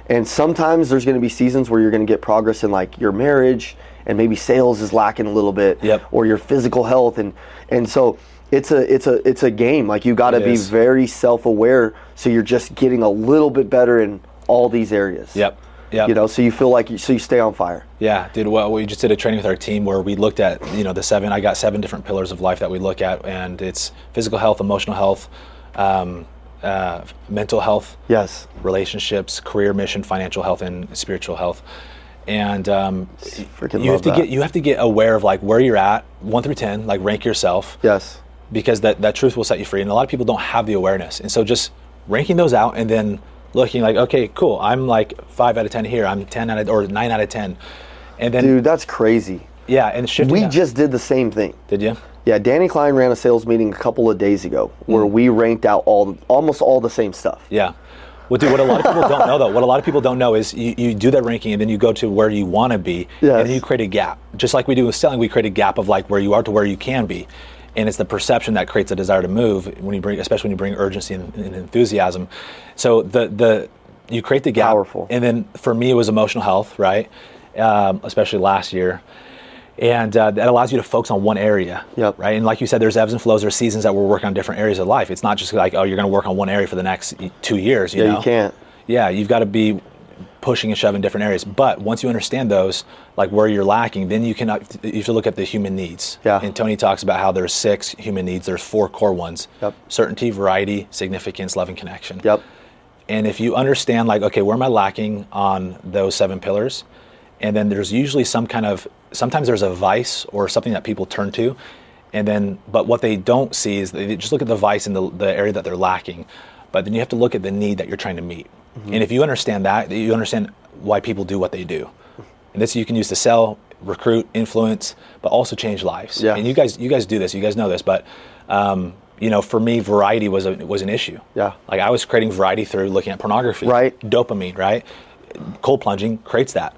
And sometimes there's going to be seasons where you're going to get progress in like your marriage and maybe sales is lacking a little bit, or your physical health, and so it's a game. Like you got to be very self-aware, so you're just getting a little bit better in all these areas. Yep. You know, so you feel like you stay on fire. Yeah, dude. Well, we just did a training with our team where we looked at I got 7 different pillars of life that we look at, and it's physical health, emotional health, mental health, relationships, career, mission, financial health, and spiritual health. And you have to get aware of like where you're at, 1 through 10, like rank yourself. Yes. Because that truth will set you free, and a lot of people don't have the awareness. And so just ranking those out and then looking like, okay, cool, I'm like 5 out of 10 here, I'm 10 out of, or 9 out of 10, and then dude, that's crazy. Yeah, and shifting. We just did the same thing. Did you? Yeah, Danny Klein ran a sales meeting a couple of days ago where we ranked out almost all the same stuff. Yeah. Well, dude, what a lot of people don't know though, what a lot of people don't know is you do that ranking and then you go to where you want to be, and then you create a gap. Just like we do with selling, we create a gap of like where you are to where you can be. And it's the perception that creates a desire to move especially when you bring urgency and enthusiasm. So you create the gap. Powerful. And then for me, it was emotional health, right? Especially last year. And that allows you to focus on one area, right? And like you said, there's ebbs and flows. There's seasons that we're working on different areas of life. It's not just like, oh, you're going to work on one area for the next 2 years. You know? You can't. Yeah, you've got to be pushing and shoving different areas. But once you understand those, like where you're lacking, then you have to look at the human needs. Yeah. And Tony talks about how there's 6 human needs. There's 4 core ones. Certainty, variety, significance, love, and connection. And if you understand like, okay, where am I lacking on those 7 pillars? And then there's usually sometimes there's a vice or something that people turn to. But what they don't see is they just look at the vice in the area that they're lacking. But then you have to look at the need that you're trying to meet. And if you understand that, you understand why people do what they do. And this you can use to sell, recruit, influence, but also change lives. And you guys do this, you guys know this, but for me, variety was an issue. Like I was creating variety through looking at pornography. Dopamine, right? Cold plunging creates that.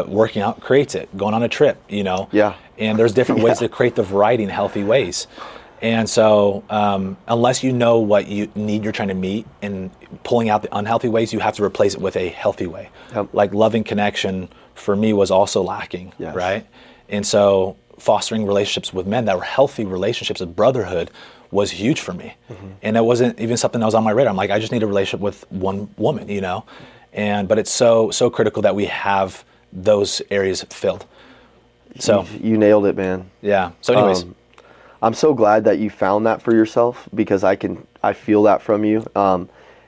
Working out creates it. Going on a trip, And there's different ways to create the variety in healthy ways. And so unless you know what need you're trying to meet and pulling out the unhealthy ways, you have to replace it with a healthy way. Yep. Like loving connection for me was also lacking, Yes. right? And so fostering relationships with men that were healthy relationships of brotherhood was huge for me. And it wasn't even something that was on my radar. I'm like, I just need a relationship with one woman, you know? But it's so critical that we have those areas filled. So you nailed it, man. yeah. So anyways, I'm so glad that you found that for yourself, because I feel that from you.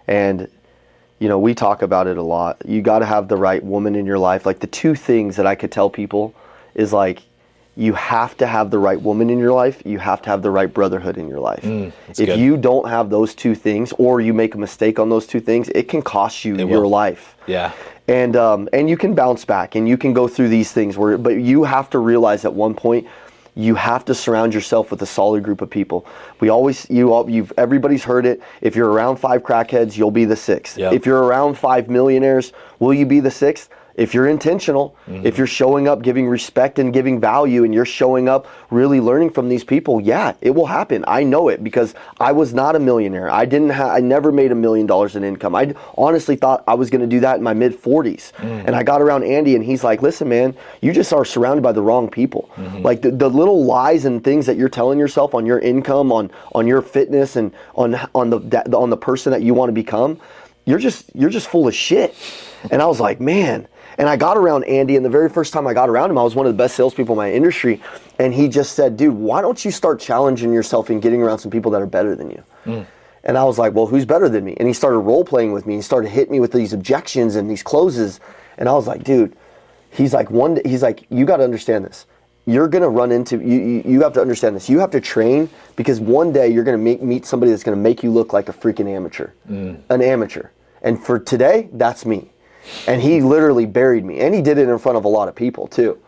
And you know, we talk about it a lot. You got to have the right woman in your life. Like the two things that I could tell people is like, you have to have the right woman in your life. You have to have the right brotherhood in your life. If good. you don't have those two things, or you make a mistake on those two things, it can cost you your life. Yeah. And you can bounce back and you can go through these things but you have to realize at one point, you have to surround yourself with a solid group of people. Everybody's heard it. If you're around 5 crackheads, you'll be the 6th. Yep. If you're around 5 millionaires, will you be the 6th? If you're intentional, if you're showing up, giving respect and giving value, and you're showing up really learning from these people, yeah, it will happen. I know it, because I was not a millionaire. I never made $1 million in income. I honestly thought I was going to do that in my mid 40s. And I got around Andy and he's like, listen, man, you just are surrounded by the wrong people. Like the little lies and things that you're telling yourself on your income, on your fitness, and on the person that you want to become, you're just full of shit. And I was like, man. And I got around Andy, and the very first time I got around him, I was one of the best salespeople in my industry. And he just said, dude, why don't you start challenging yourself and getting around some people that are better than you? And I was like, well, who's better than me? And he started role playing with me. He started hitting me with these objections and these closes. And I was like, dude, he's like, you got to understand this. You're going to run into, you have to understand this. You have to train, because one day you're going to meet somebody that's going to make you look like a freaking amateur, an amateur. And for today, that's me. And he literally buried me, and he did it in front of a lot of people too.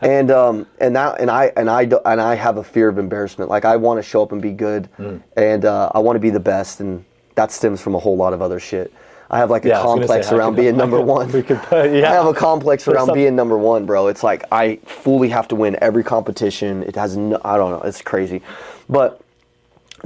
And I have a fear of embarrassment. Like I want to show up and be good, and I want to be the best, and that stems from a whole lot of other shit. I have like a complex around being number one. I have a complex around being number one, bro. It's like I fully have to win every competition. It has I don't know. It's crazy, but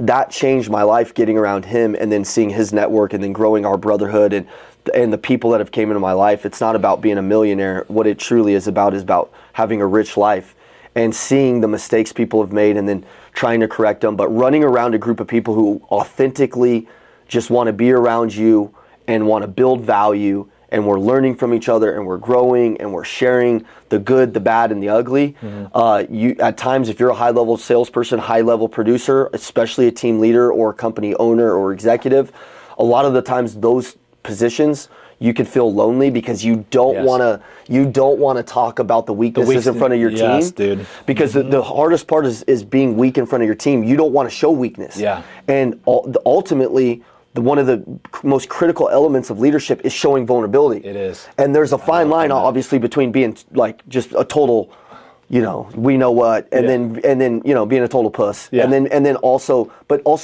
that changed my life, getting around him and then seeing his network and then growing our brotherhood and the people that have came into my life. It's not about being a millionaire. What it truly is about having a rich life and seeing the mistakes people have made and then trying to correct them, but running around a group of people who authentically just want to be around you and want to build value, and we're learning from each other, and we're growing, and we're sharing the good, the bad, and the ugly. You at times, if you're a high-level salesperson, high-level producer, especially a team leader or company owner or executive, a lot of the times those positions, you could feel lonely because you don't want to talk about the weaknesses in front of your team. Dude. Because the hardest part is being weak in front of your team. You don't want to show weakness. Yeah. And ultimately, one of the most critical elements of leadership is showing vulnerability. It is. And there's a fine line, obviously, between being like just a total, we know what, and then being a total puss, and then also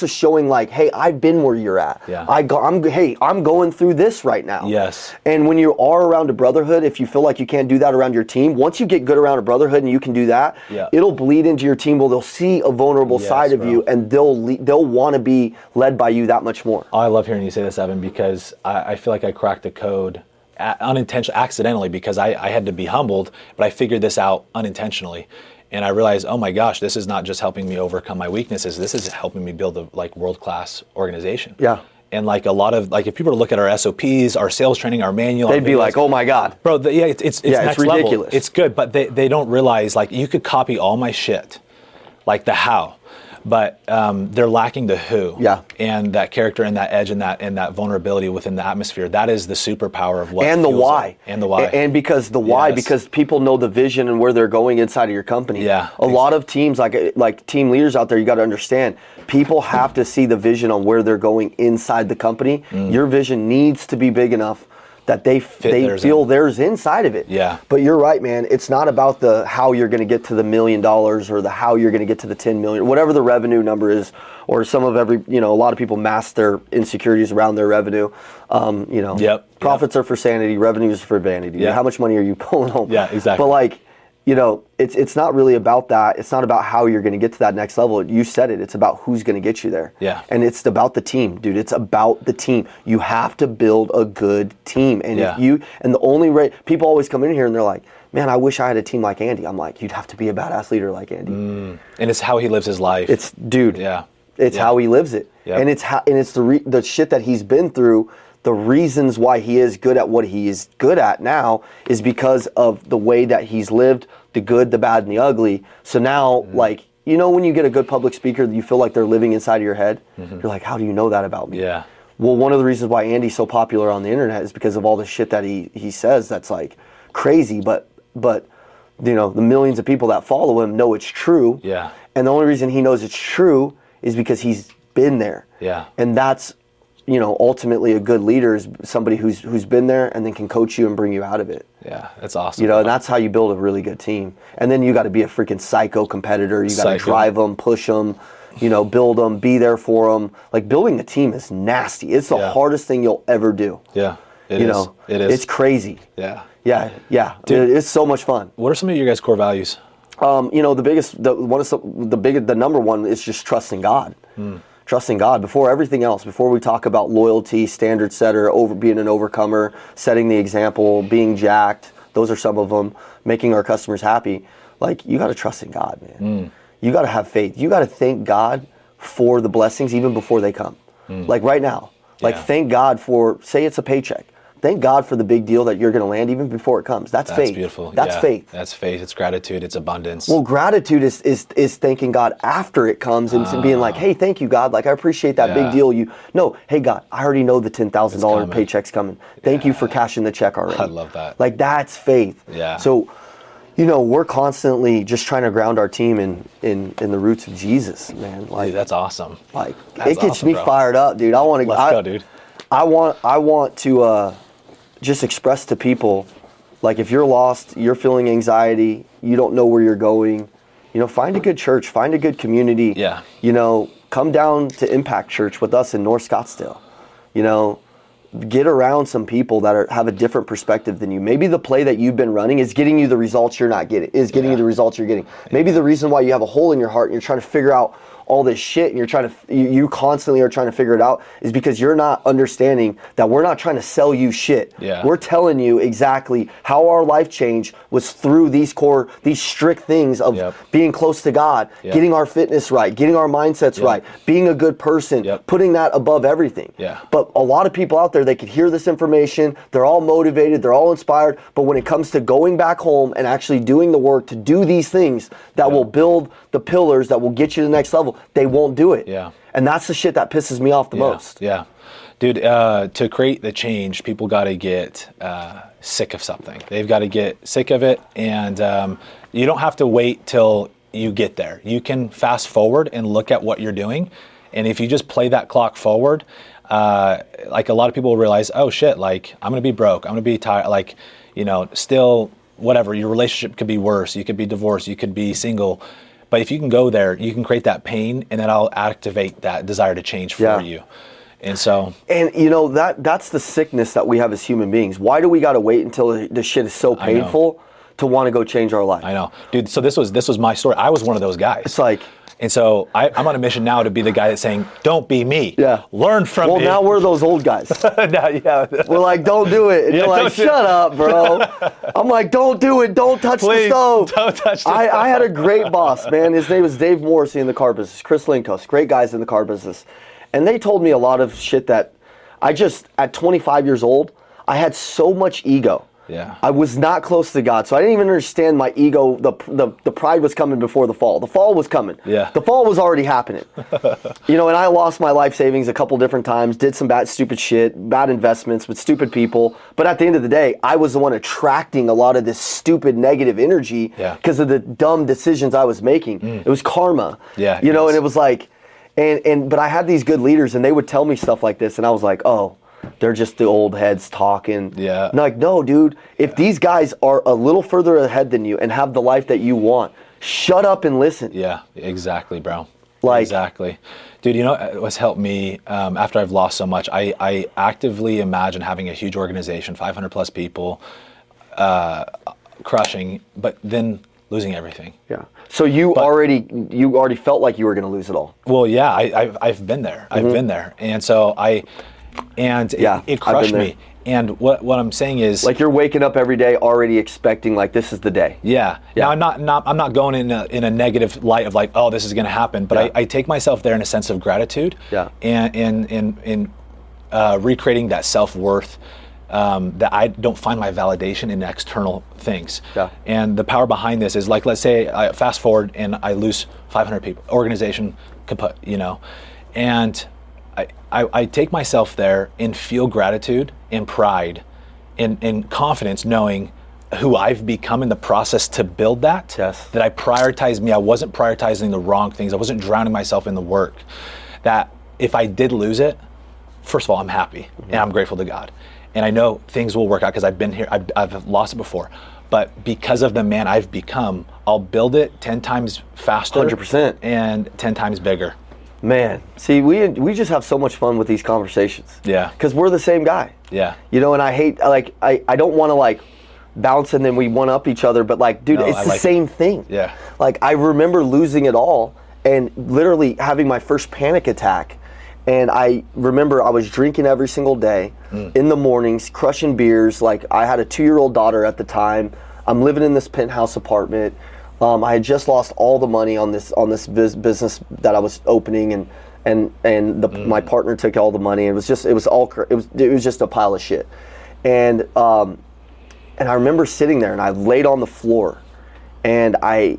showing like, hey, I've been where you're at. Yeah. I'm going through this right now. Yes. And when you are around a brotherhood, if you feel like you can't do that around your team, once you get good around a brotherhood and you can do that, it'll bleed into your team. Well, they'll see a vulnerable side of you, and they'll want to be led by you that much more. I love hearing you say this, Evan, because I feel like I cracked the code accidentally, because I had to be humbled, but I figured this out unintentionally. And I realized, oh my gosh, this is not just helping me overcome my weaknesses. This is helping me build a world-class organization. Yeah. And like a lot of, if people look at our SOPs, our sales training, our manual, they'd be like, oh my God. Bro, it's next ridiculous. level. It's good, but they don't realize, you could copy all my shit, like the how, but they're lacking the who. Yeah. And that character and that edge and that vulnerability within the atmosphere. That is the superpower of what. And the why. Like. And the why. And because the why, because people know the vision and where they're going inside of your company. Yeah. A lot of teams, like team leaders out there, you got to understand, people have to see the vision on where they're going inside the company. Your vision needs to be big enough that they feel theirs inside of it. Yeah. But you're right, man. It's not about the how you're going to get to the $1 million or the how you're going to get to the 10 million, whatever the revenue number is, or some of a lot of people mask their insecurities around their revenue. Profits are for sanity, revenues are for vanity. Yeah. How much money are you pulling home? Yeah, exactly. But you know, it's not really about that. It's not about how you're going to get to that next level. You said it. It's about who's going to get you there. Yeah. And it's about the team, dude. It's about the team. You have to build a good team. And if you, and the only way, people always come in here and they're like, man, I wish I had a team like Andy. I'm like, you'd have to be a badass leader like Andy. And it's how he lives his life. It's, dude. Yeah. It's how he lives it. Yep. And it's how, and it's the shit that he's been through. The reasons why he is good at what he is good at now is because of the way that he's lived, the good, the bad, and the ugly. So now, like, you know, when you get a good public speaker, you feel like they're living inside of your head. You're like, how do you know that about me? Yeah. Well, one of the reasons why Andy's so popular on the internet is because of all the shit that he says that's like crazy, but you know, the millions of people that follow him know it's true. Yeah. And the only reason he knows it's true is because he's been there. Yeah. And that's, you know, ultimately a good leader is somebody who's been there and then can coach you and bring you out of it. Yeah, that's awesome. You know, and that's how you build a really good team. And then you got to be a freaking psycho competitor. You got to drive them, push them, you know, build them, be there for them. Like, building a team is nasty. It's the hardest thing you'll ever do. Yeah, it is. It is. It's crazy. Yeah. Yeah. Dude, it's so much fun. What are some of your guys' core values? You know, the number one is just trusting God. Trusting God before everything else. Before we talk about loyalty, standard setter, being an overcomer, setting the example, being jacked. Those are some of them. Making our customers happy. Like, you got to trust in God, man. You got to have faith. You got to thank God for the blessings even before they come. Like right now. Like, thank God for, say it's a paycheck. Thank God for the big deal that you're going to land even before it comes. That's faith. That's beautiful. That's faith. That's faith. It's gratitude. It's abundance. Well, gratitude is thanking God after it comes and being like, hey, thank you, God. Like, I appreciate that big deal. No, hey, God, I already know the $10,000 paycheck's coming. Thank you for cashing the check already. I love that. Like, that's faith. Yeah. So, you know, we're constantly just trying to ground our team in the roots of Jesus, man. Like, dude, that's awesome. Like, it gets me fired up, dude. I want to. Let's go, dude. I want to just express to people, like, if you're lost, you're feeling anxiety, you don't know where you're going, you know, find a good church, find a good community. Yeah. You know, come down to Impact Church with us in North Scottsdale. You know, get around some people that have a different perspective than you. Maybe the play that you've been running is getting you the results you're not getting, you the results you're getting. Maybe the reason why you have a hole in your heart and you're trying to figure out all this shit and you're trying to, you constantly are trying to figure it out is because you're not understanding that we're not trying to sell you shit. Yeah. We're telling you exactly how our life change was through these strict things of being close to God, getting our fitness right, getting our mindsets right, being a good person, putting that above everything. Yeah. But a lot of people out there, they could hear this information, they're all motivated, they're all inspired, but when it comes to going back home and actually doing the work to do these things that will build the pillars that will get you to the next level, they won't do it. Yeah. And that's the shit that pisses me off the most. Yeah. Dude, to create the change, people got to get sick of something. They've got to get sick of it. And you don't have to wait till you get there. You can fast forward and look at what you're doing. And if you just play that clock forward, like, a lot of people will realize, oh shit, like, I'm going to be broke. I'm going to be tired. Like, you know, still whatever, your relationship could be worse. You could be divorced. You could be single. But if you can go there, you can create that pain, and then I'll activate that desire to change for you. And so, and you know, that's the sickness that we have as human beings. Why do we got to wait until the shit is so painful to want to go change our life? I know, dude. So this was my story. I was one of those guys. It's like, and so I'm on a mission now to be the guy that's saying, "Don't be me. Yeah, learn from me." Well, now we're those old guys. We're like, "Don't do it," and you're like, "Shut up, bro." I'm like, "Don't do it. Don't touch the stove. Don't touch the stove." I had a great boss, man. His name was Dave Morrissey in the car business. Chris Linkos, great guys in the car business, and they told me a lot of shit that I just, at 25 years old, I had so much ego. Yeah. I was not close to God, so I didn't even understand my ego. The pride was coming before the fall. The fall was coming. Yeah. The fall was already happening. You know, and I lost my life savings a couple different times, did some bad, stupid shit, bad investments with stupid people. But at the end of the day, I was the one attracting a lot of this stupid negative energy because of the dumb decisions I was making. It was karma. Yeah. You know, and it was like, but I had these good leaders, and they would tell me stuff like this, and I was like, oh, they're just the old heads talking. Yeah. And like, no, dude, if these guys are a little further ahead than you and have the life that you want, shut up and listen. Yeah, exactly, bro. Like, exactly. Dude, you know what's helped me after I've lost so much? I actively imagine having a huge organization, 500 plus people, crushing, but then losing everything. Yeah. So you already felt like you were going to lose it all. Well, yeah, I've been there. I've been there. And so it crushed me. And what I'm saying is, like, you're waking up every day already expecting, like, this is the day. Yeah. Now I'm not going in a negative light of like, oh, this is going to happen. But I take myself there in a sense of gratitude. Yeah. And in recreating that self-worth, that I don't find my validation in external things. Yeah. And the power behind this is, like, let's say I fast forward and I lose 500 people, organization kaput, and I take myself there and feel gratitude and pride and confidence, knowing who I've become in the process to build that. Yes. That I prioritized me. I wasn't prioritizing the wrong things. I wasn't drowning myself in the work. That if I did lose it, first of all, I'm happy and I'm grateful to God. And I know things will work out because I've been here. I've lost it before. But because of the man I've become, I'll build it 10 times faster 100%. and 10 times bigger. Man, see, we just have so much fun with these conversations. Yeah. Because we're the same guy. Yeah. And I hate, like, I don't want to, like, bounce and then we one-up each other, but, like, dude, it's the same thing. Yeah. Like, I remember losing it all and literally having my first panic attack. And I remember I was drinking every single day in the mornings, crushing beers. Like, I had a 2-year-old daughter at the time. I'm living in this penthouse apartment. I had just lost all the money on this business that I was opening, and my partner took all the money. It was just a pile of shit. And I remember sitting there and I laid on the floor, and I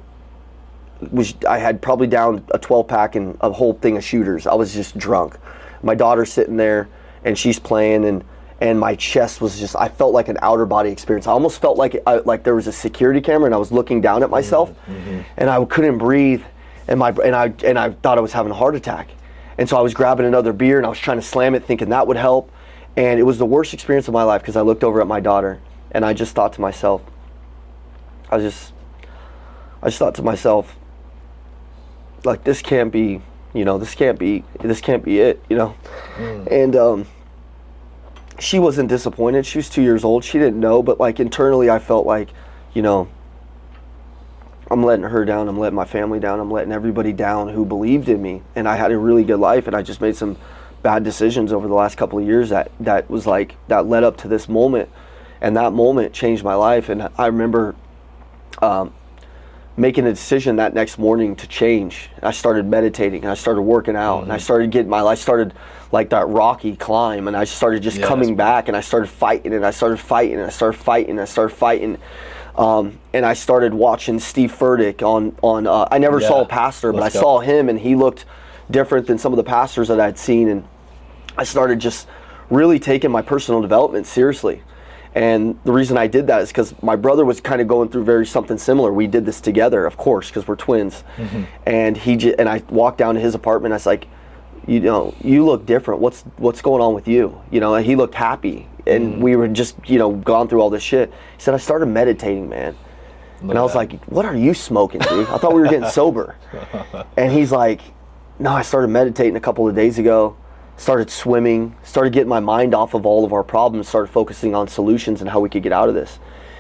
had probably down a 12-pack and a whole thing of shooters. I was just drunk. My daughter's sitting there and she's playing, and my chest was just, I felt like an outer body experience. I almost felt like there was a security camera and I was looking down at myself, and I couldn't breathe, and I thought I was having a heart attack. And so I was grabbing another beer and I was trying to slam it thinking that would help. And it was the worst experience of my life because I looked over at my daughter and I just thought to myself, I just thought to myself, like, this can't be it. And she wasn't disappointed. She was 2 years old. She didn't know, but, like, internally I felt like, I'm letting her down. I'm letting my family down. I'm letting everybody down who believed in me. And I had a really good life, and I just made some bad decisions over the last couple of years that led up to this moment. And that moment changed my life. And I remember making a decision that next morning to change. I started meditating, and I started working out, and I started getting I started like that rocky climb, and I started just coming back, and I started fighting, and I started fighting, and I started fighting, and I started fighting. And I started watching Steve Furtick on I never saw a pastor, but I saw him, and he looked different than some of the pastors that I'd seen, and I started just really taking my personal development seriously. And the reason I did that is because my brother was kind of going through something similar. We did this together, of course, because we're twins. And and I walked down to his apartment. I was like, you look different. What's going on with you? And he looked happy. And we were just, gone through all this shit. He said, I started meditating, man. And I was like, what are you smoking, dude? I thought we were getting sober. And he's like, no, I started meditating a couple of days ago. Started swimming, started getting my mind off of all of our problems, started focusing on solutions and how we could get out of this.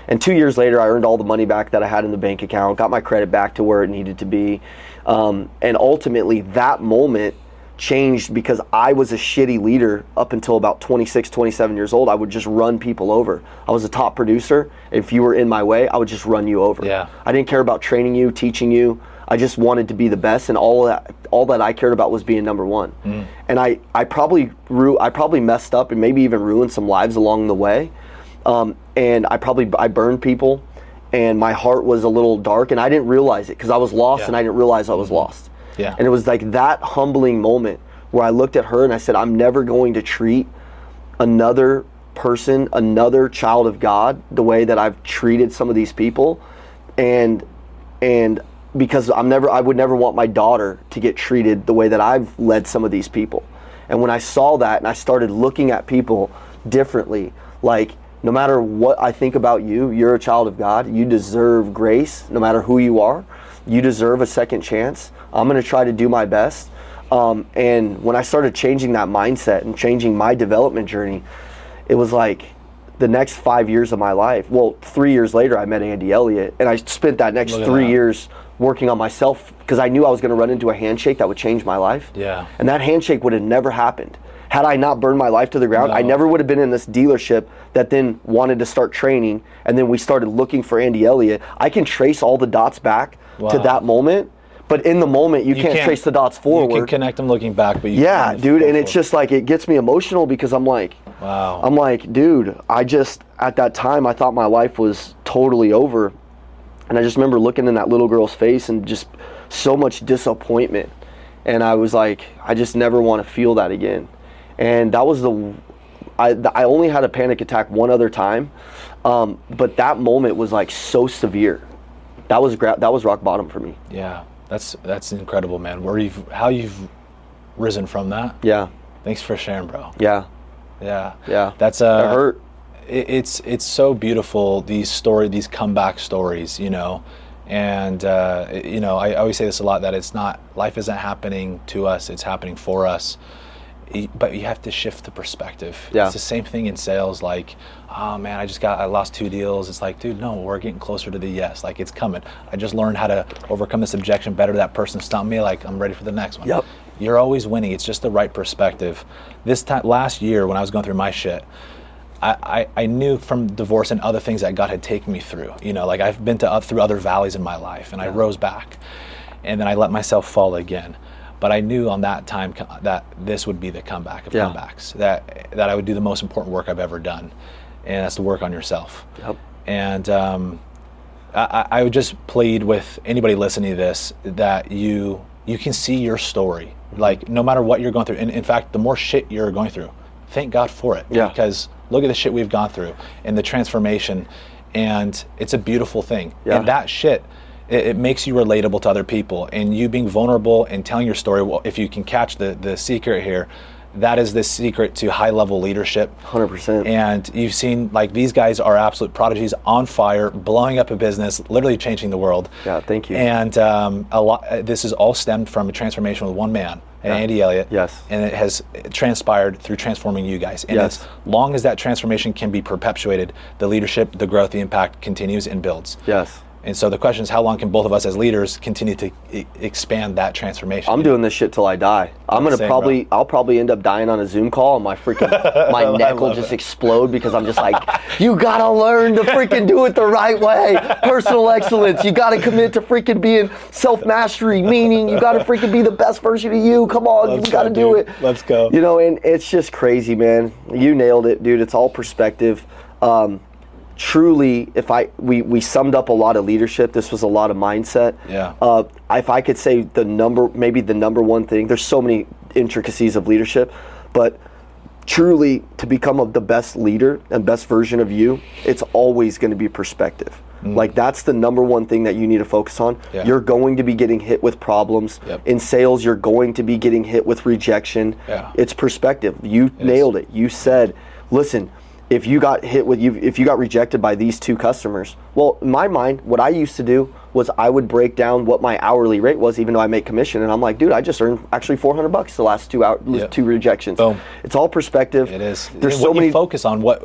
And 2 years later, I earned all the money back that I had in the bank account, got my credit back to where it needed to be. And ultimately, that moment changed because I was a shitty leader up until about 26, 27 years old. I would just run people over. I was a top producer. If you were in my way, I would just run you over. Yeah. I didn't care about training you, teaching you. I just wanted to be the best, and all that I cared about was being number one. And I probably messed up and maybe even ruined some lives along the way. And I burned people, and my heart was a little dark, and I didn't realize it because I was lost, and I didn't realize I was lost. Yeah. And it was like that humbling moment where I looked at her and I said, I'm never going to treat another person, another child of God, the way that I've treated some of these people, and because I would never want my daughter to get treated the way that I've led some of these people. And when I saw that and I started looking at people differently, like, no matter what I think about you, you're a child of God. You deserve grace, no matter who you are. You deserve a second chance. I'm going to try to do my best. And when I started changing that mindset and changing my development journey, it was like the next 5 years of my life, well, 3 years later, I met Andy Elliott, and I spent that next 3 years working on myself because I knew I was going to run into a handshake that would change my life. Yeah. And that handshake would have never happened. Had I not burned my life to the ground, I never would have been in this dealership that then wanted to start training, and then we started looking for Andy Elliott. I can trace all the dots back to that moment, but in the moment, you can't trace the dots forward. You can connect them looking back, but you yeah, can't dude, and it's just like, it gets me emotional because I'm like, wow. I'm like, dude, at that time, I thought my life was totally over. And I just remember looking in that little girl's face and just so much disappointment. And I was like, I just never want to feel that again. And that was I only had a panic attack one other time. But that moment was like so severe. That was rock bottom for me. Yeah, that's incredible, man. How you've risen from that. Yeah. Thanks for sharing, bro. Yeah. Yeah. Yeah. That's it hurt. It's so beautiful, these comeback stories, you know. And you know, I always say this a lot, that life isn't happening to us, it's happening for us. But you have to shift the perspective. Yeah. It's the same thing in sales, like, oh man, I lost 2 deals. It's like, dude, no, we're getting closer to the yes. Like, it's coming. I just learned how to overcome this objection better. That person stumped me, like, I'm ready for the next one. Yep. You're always winning. It's just the right perspective. This time last year when I was going through my shit, I knew from divorce and other things that God had taken me through. You know, like, I've been through other valleys in my life, and I rose back, and then I let myself fall again. But I knew on that time that this would be the comeback of comebacks, that I would do the most important work I've ever done, and that's to work on yourself. Yep. And I would just plead with anybody listening to this that you can see your story. Like, no matter what you're going through, and in fact, the more shit you're going through, thank God for it. Yeah. Because look at the shit we've gone through and the transformation, and it's a beautiful thing. Yeah. And that shit, it makes you relatable to other people, and you being vulnerable and telling your story. Well, if you can catch the secret here, that is the secret to high level leadership. 100%. And you've seen, like, these guys are absolute prodigies, on fire, blowing up a business, literally changing the world. Yeah, thank you. And this is all stemmed from a transformation with one man, Andy Elliott. Yes. And it has transpired through transforming you guys. And as long as that transformation can be perpetuated, the leadership, the growth, the impact continues and builds. Yes. And so the question is, how long can both of us as leaders continue to expand that transformation? I'm doing this shit till I die. I'll probably end up dying on a Zoom call, and my neck will just explode because I'm just like, you gotta learn to freaking do it the right way. Personal excellence. You gotta commit to freaking being self-mastery, meaning you gotta freaking be the best version of you. Come on, you gotta do it. Let's go. You know, and it's just crazy, man. You nailed it, dude. It's all perspective. Truly, we summed up a lot of leadership. This was a lot of mindset. Yeah. If I could say maybe the number one thing, there's so many intricacies of leadership, but truly to become the best leader and best version of you, it's always going to be perspective. Like, that's the number one thing that you need to focus on. Yeah. You're going to be getting hit with problems. Yep. In sales, you're going to be getting hit with rejection. Yeah. It's perspective. You nailed it. You said, listen, if you got rejected by these 2 customers, well, in my mind, what I used to do was I would break down what my hourly rate was, even though I make commission, and I'm like, dude, I just earned actually $400 the last 2 rejections. Boom. It's all perspective. It is. There's and so many. You focus on where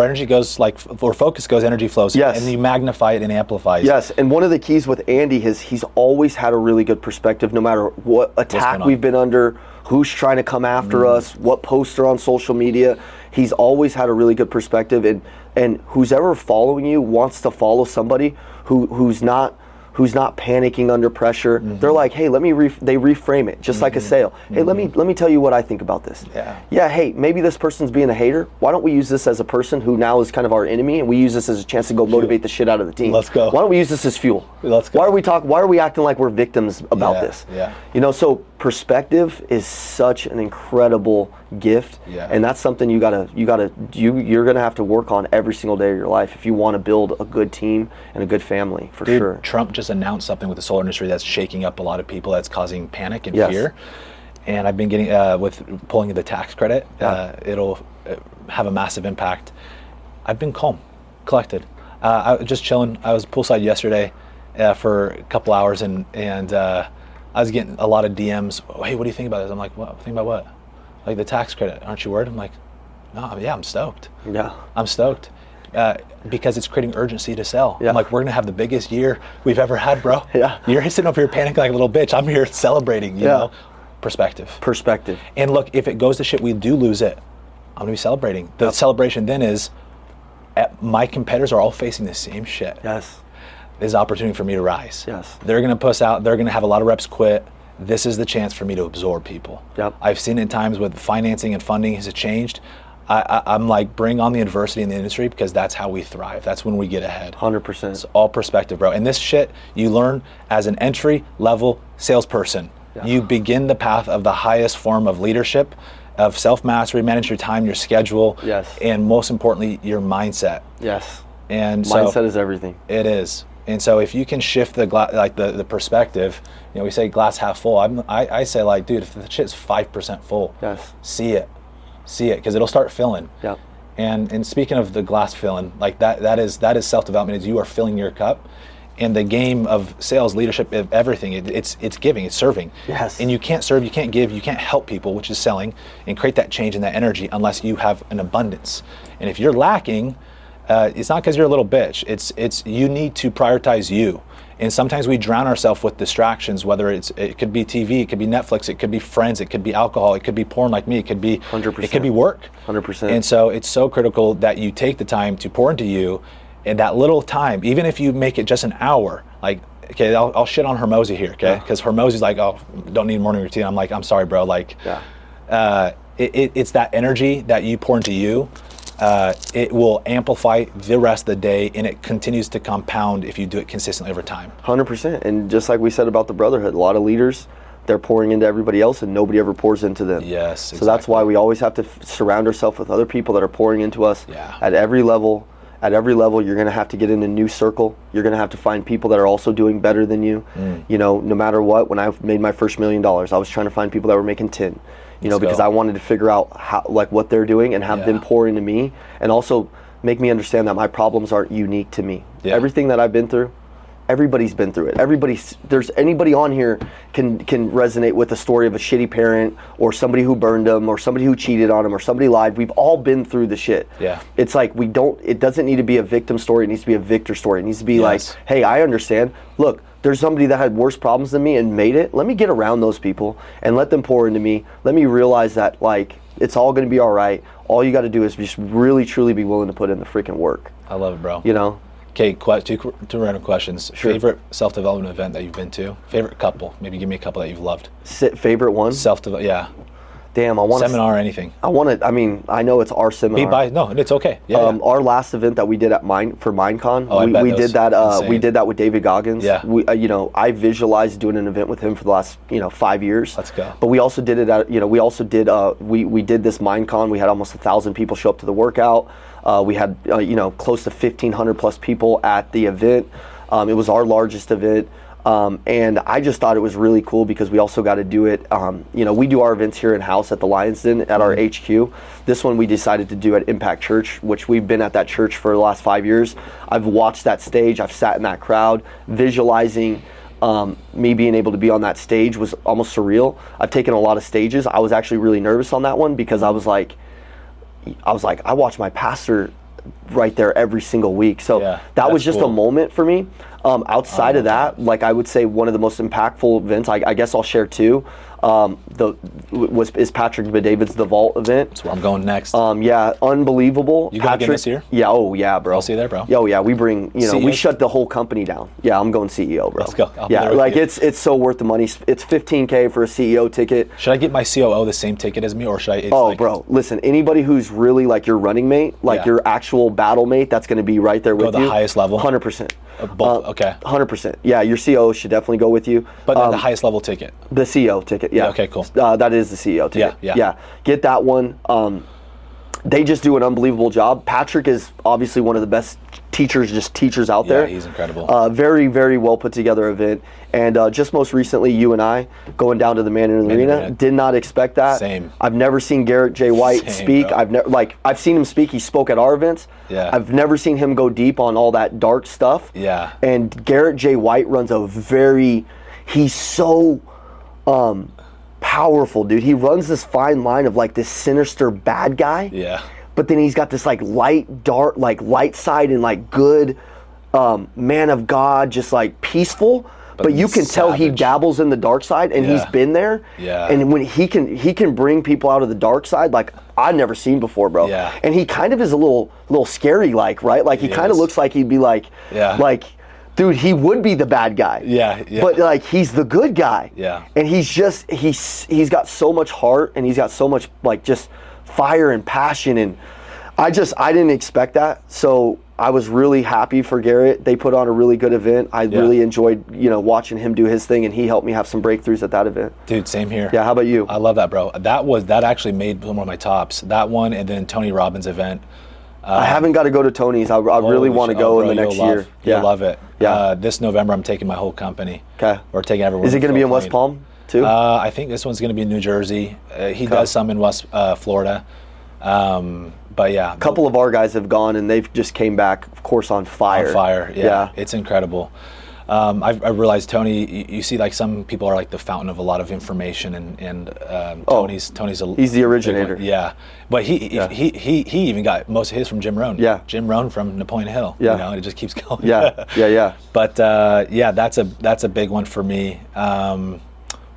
energy goes, like where focus goes, energy flows. Yes. And you magnify it and amplify it. Yes, and one of the keys with Andy is he's always had a really good perspective, no matter what attack we've been under, who's trying to come after us, what posts are on social media. He's always had a really good perspective, and who's ever following you wants to follow somebody who's not panicking under pressure. They're like, hey, they reframe it just like a sale. Hey, let me tell you what I think about this. Yeah, hey, maybe this person's being a hater. Why don't we use this as a person who now is kind of our enemy, and we use this as a chance to go motivate the shit out of the team. Let's go. Why don't we use this as fuel? Let's go. Why are we acting like we're victims about this? Yeah. You know, so perspective is such an incredible gift, and that's something you're gonna have to work on every single day of your life if you want to build a good team and a good family, for sure. Trump just announced something with the solar industry that's shaking up a lot of people, that's causing panic and Yes. fear. And I've been getting with pulling the tax credit, it'll have a massive impact. I've been calm, collected. I was just chilling. I was poolside yesterday for a couple hours, and I was getting a lot of DMs. Hey, what do you think about this? I'm like, what? Think about what? Like the tax credit. Aren't you worried? I'm like, No, yeah, I'm stoked. Yeah. I'm stoked. Because it's creating urgency to sell. Yeah. I'm like, we're gonna have the biggest year we've ever had, bro. Yeah. You're sitting over here panicking like a little bitch. I'm here celebrating, you know? Perspective. And look, if it goes to shit, we do lose it. I'm gonna be celebrating. The celebration then is, my competitors are all facing the same shit. Yes. There's an opportunity for me to rise. Yes. They're gonna push out, they're gonna have a lot of reps quit. This is the chance for me to absorb people. Yep. I've seen it in times with financing and funding has changed. I'm like, bring on the adversity in the industry, because that's how we thrive. That's when we get ahead. 100%. It's all perspective, bro. And this shit you learn as an entry level salesperson. Yeah. You begin the path of the highest form of leadership, of self-mastery, manage your time, your schedule, yes, and most importantly, your mindset. Yes. And mindset is everything. It is. And so if you can shift the perspective, you know, we say glass half full. I say, like, dude, if the shit's 5% full, yes, see it, because it'll start filling. Yeah. And speaking of the glass filling, like that is self-development. Is you are filling your cup. And the game of sales, leadership, everything, it's giving, it's serving. Yes. And you can't serve, you can't give, you can't help people, which is selling, and create that change and that energy unless you have an abundance. And if you're lacking, it's not because you're a little bitch. It's you need to prioritize you. And sometimes we drown ourselves with distractions, whether it could be TV, it could be Netflix, it could be friends, it could be alcohol, it could be porn like me, it could be 100%. It could be work. 100%. And so it's so critical that you take the time to pour into you. And that little time, even if you make it just an hour, like, okay, I'll shit on Hermosi here, okay? Because Hermosi's like, oh, don't need morning routine. I'm like, I'm sorry, bro. Like, it's that energy that you pour into you. It will amplify the rest of the day, and it continues to compound if you do it consistently over time. 100%. And just like we said about the brotherhood, a lot of leaders, they're pouring into everybody else and nobody ever pours into them. Yes, exactly. So that's why we always have to surround ourselves with other people that are pouring into us at every level. At every level, you're going to have to get in a new circle. You're going to have to find people that are also doing better than you. You know, no matter what, when I made my first $1 million, I was trying to find people that were making 10, you know, because I wanted to figure out how, like, what they're doing and have them pour into me, and also make me understand that my problems aren't unique to me. Everything that I've been through, everybody's been through it. There's anybody on here can resonate with the story of a shitty parent, or somebody who burned them, or somebody who cheated on them, or somebody lied. We've all been through the shit. Yeah. It's like it doesn't need to be a victim story. It needs to be a victor story. It needs to be like, hey, I understand. Look, there's somebody that had worse problems than me and made it. Let me get around those people and let them pour into me. Let me realize that, like, it's all going to be all right. All you got to do is just really, truly be willing to put in the freaking work. I love it, bro. You know? Okay, two random questions. Sure. Favorite self-development event that you've been to? Favorite couple? Maybe give me a couple that you've loved. Favorite one? Yeah. Damn, I want seminar or anything. I know it's our seminar. No, it's okay. Our last event that we did at MineCon, we did that. We did that with David Goggins. Yeah. We, I visualized doing an event with him for the last 5 years. Let's go. But we also did it at we did this MineCon. We had almost 1,000 people show up to the workout. We had close to 1,500 plus people at the event. It was our largest event. And I just thought it was really cool because we also got to do it. We do our events here in house at the Lions Den at our HQ. This one we decided to do at Impact Church, which we've been at that church for the last 5 years. I've watched that stage. I've sat in that crowd, visualizing me being able to be on that stage was almost surreal. I've taken a lot of stages. I was actually really nervous on that one because I was like, I watch my pastor right there every single week. So that was just cool. a moment for me. Outside of that, like, I would say one of the most impactful events, I guess I'll share two, is Patrick Bet-David's The Vault event. That's where I'm going next. Unbelievable. You going again this year? Yeah, oh yeah, bro. I'll see you there, bro. Oh yeah, we bring, CEOs? we shut the whole company down. Yeah, I'm going CEO, bro. Let's go. I'll be Yeah, there with like you. it's so worth the money. It's $15K for a CEO ticket. Should I get my COO the same ticket as me, or should I? Bro, listen, anybody who's really like your running mate, like your actual battle mate, that's going to be right there with you. Go the highest level? 100%. Both, okay. 100%. Yeah, your CEO should definitely go with you. But the highest level ticket? The CEO ticket, yeah. Okay, cool. That is the CEO ticket. Yeah. Get that one. They just do an unbelievable job. Patrick is obviously one of the best teachers out there. Yeah, he's incredible. Very, very well put together event. And just most recently, you and I going down to the Man in the Arena. Did not expect that. Same. I've never seen Garrett J. White speak. Bro. I've seen him speak. He spoke at our events. Yeah. I've never seen him go deep on all that dark stuff. Yeah. And Garrett J. White runs he's so powerful, dude. He runs this fine line of like this sinister bad guy. Yeah. but then he's got this like light, dark, like light side and like good man of God, just like peaceful. But you can tell he dabbles in the dark side, and he's been there. Yeah. And when he can bring people out of the dark side like I've never seen before, bro. Yeah. And he kind of is a little scary, like, right? Like he kind of looks like he'd be like, like, dude, he would be the bad guy. Yeah. But like he's the good guy. Yeah. And he's got so much heart, and he's got so much like just fire and passion, and I didn't expect that. So I was really happy for Garrett. They put on a really good event. I really enjoyed, watching him do his thing, and he helped me have some breakthroughs at that event. Dude, same here. Yeah, how about you? I love that, bro. That actually made one of my tops. That one, and then Tony Robbins' event. I haven't got to go to Tony's. I really want to go in the next year. You'll love it. Yeah. This November, I'm taking my whole company. Okay. We're taking everyone. Is it going to be in West Palm too? I think this one's going to be in New Jersey. He does some in West Florida. But yeah, a couple of our guys have gone, and they've just came back, of course, on fire. On fire, yeah. It's incredible. I've realized Tony. You see, like some people are like the fountain of a lot of information, and Tony's he's the originator. Yeah, but he even got most of his from Jim Rohn. Yeah, Jim Rohn from Napoleon Hill. Yeah, and it just keeps going. Yeah. But that's a big one for me. What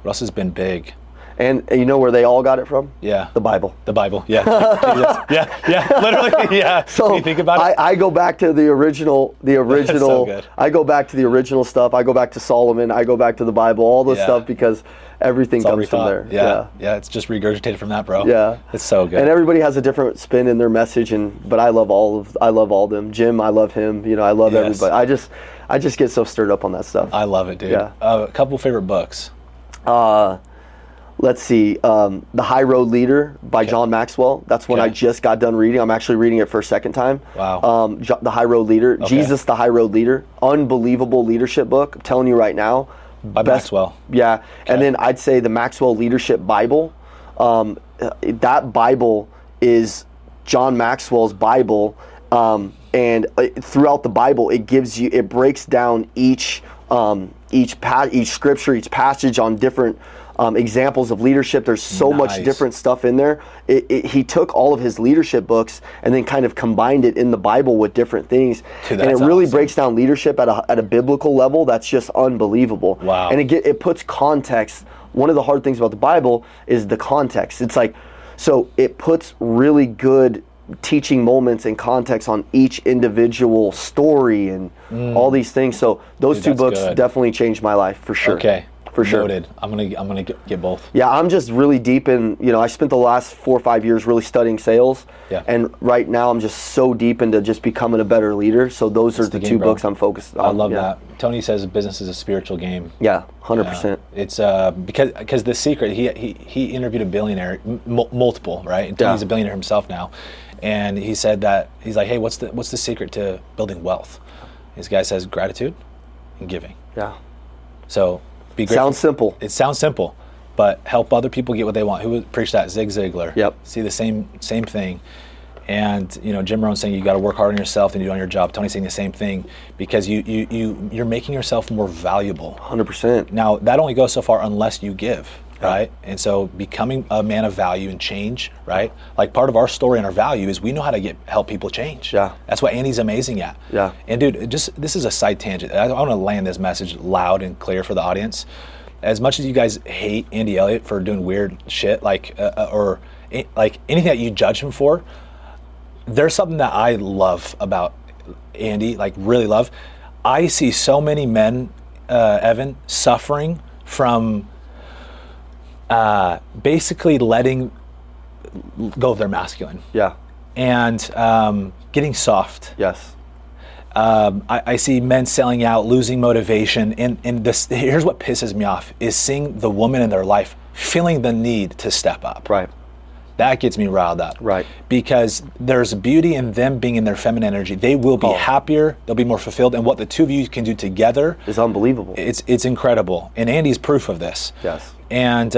else has been big? And you know where they all got it from? Yeah. The Bible. The Bible, yeah. yeah, literally, yeah. So you think about it? I go back to the original, That's so good. I go back to the original stuff. I go back to Solomon. I go back to the Bible, all this stuff, because everything comes from there. Yeah, it's just regurgitated from that, bro. Yeah. It's so good. And everybody has a different spin in their message, but I love all of them. Jim, I love him. I love everybody. I just get so stirred up on that stuff. I love it, dude. Yeah. A couple favorite books. Let's see, The High Road Leader by John Maxwell. That's one I just got done reading. I'm actually reading it for a second time. Wow. The High Road Leader. Jesus, the High Road Leader. Unbelievable leadership book. I'm telling you right now. By Maxwell. Yeah. Okay. And then I'd say the Maxwell Leadership Bible. That Bible is John Maxwell's Bible. And throughout the Bible, it breaks down each scripture, each passage on different examples of leadership. There's so much different stuff in there. He took all of his leadership books and then kind of combined it in the Bible with different things. Dude, and it really breaks down leadership at a biblical level that's just unbelievable. Wow. And it puts context. One of the hard things about the Bible is the context. It's like, so it puts really good teaching moments and context on each individual story and all these things. So those two books definitely changed my life for sure. Okay. For sure. Noted. I'm gonna get both. Yeah, I'm just really deep in, I spent the last 4 or 5 years really studying sales. Yeah. And right now I'm just so deep into just becoming a better leader. So those are the two books I'm focused on. I love that. Tony says business is a spiritual game. Yeah, 100%. It's because the secret, he interviewed a billionaire, multiple, right? And Tony's a billionaire himself now. And he said that, he's like, hey, what's the secret to building wealth? This guy says gratitude and giving. Yeah. So be grateful. Sounds simple. It sounds simple, but help other people get what they want. Who would preach that? Zig Ziglar. Yep. See the same thing. And Jim Rohn's saying you got to work hard on yourself than you do on your job. Tony's saying the same thing, because you're making yourself more valuable. 100%. Now that only goes so far unless you give. Right? And so becoming a man of value and change, right? Like part of our story and our value is we know how to help people change. Yeah. That's what Andy's amazing at. Yeah. And dude, this is a side tangent. I want to land this message loud and clear for the audience. As much as you guys hate Andy Elliott for doing weird shit, or anything that you judge him for, there's something that I love about Andy, like really love. I see so many men, Evan, suffering from basically letting go of their masculine. Yeah. And getting soft. Yes. I see men selling out, losing motivation, and here's what pisses me off is seeing the woman in their life feeling the need to step up. Right. That gets me riled up. Right. Because there's beauty in them being in their feminine energy. They will be happier, they'll be more fulfilled, and what the two of you can do together is unbelievable. It's incredible. And Andy's proof of this. Yes. And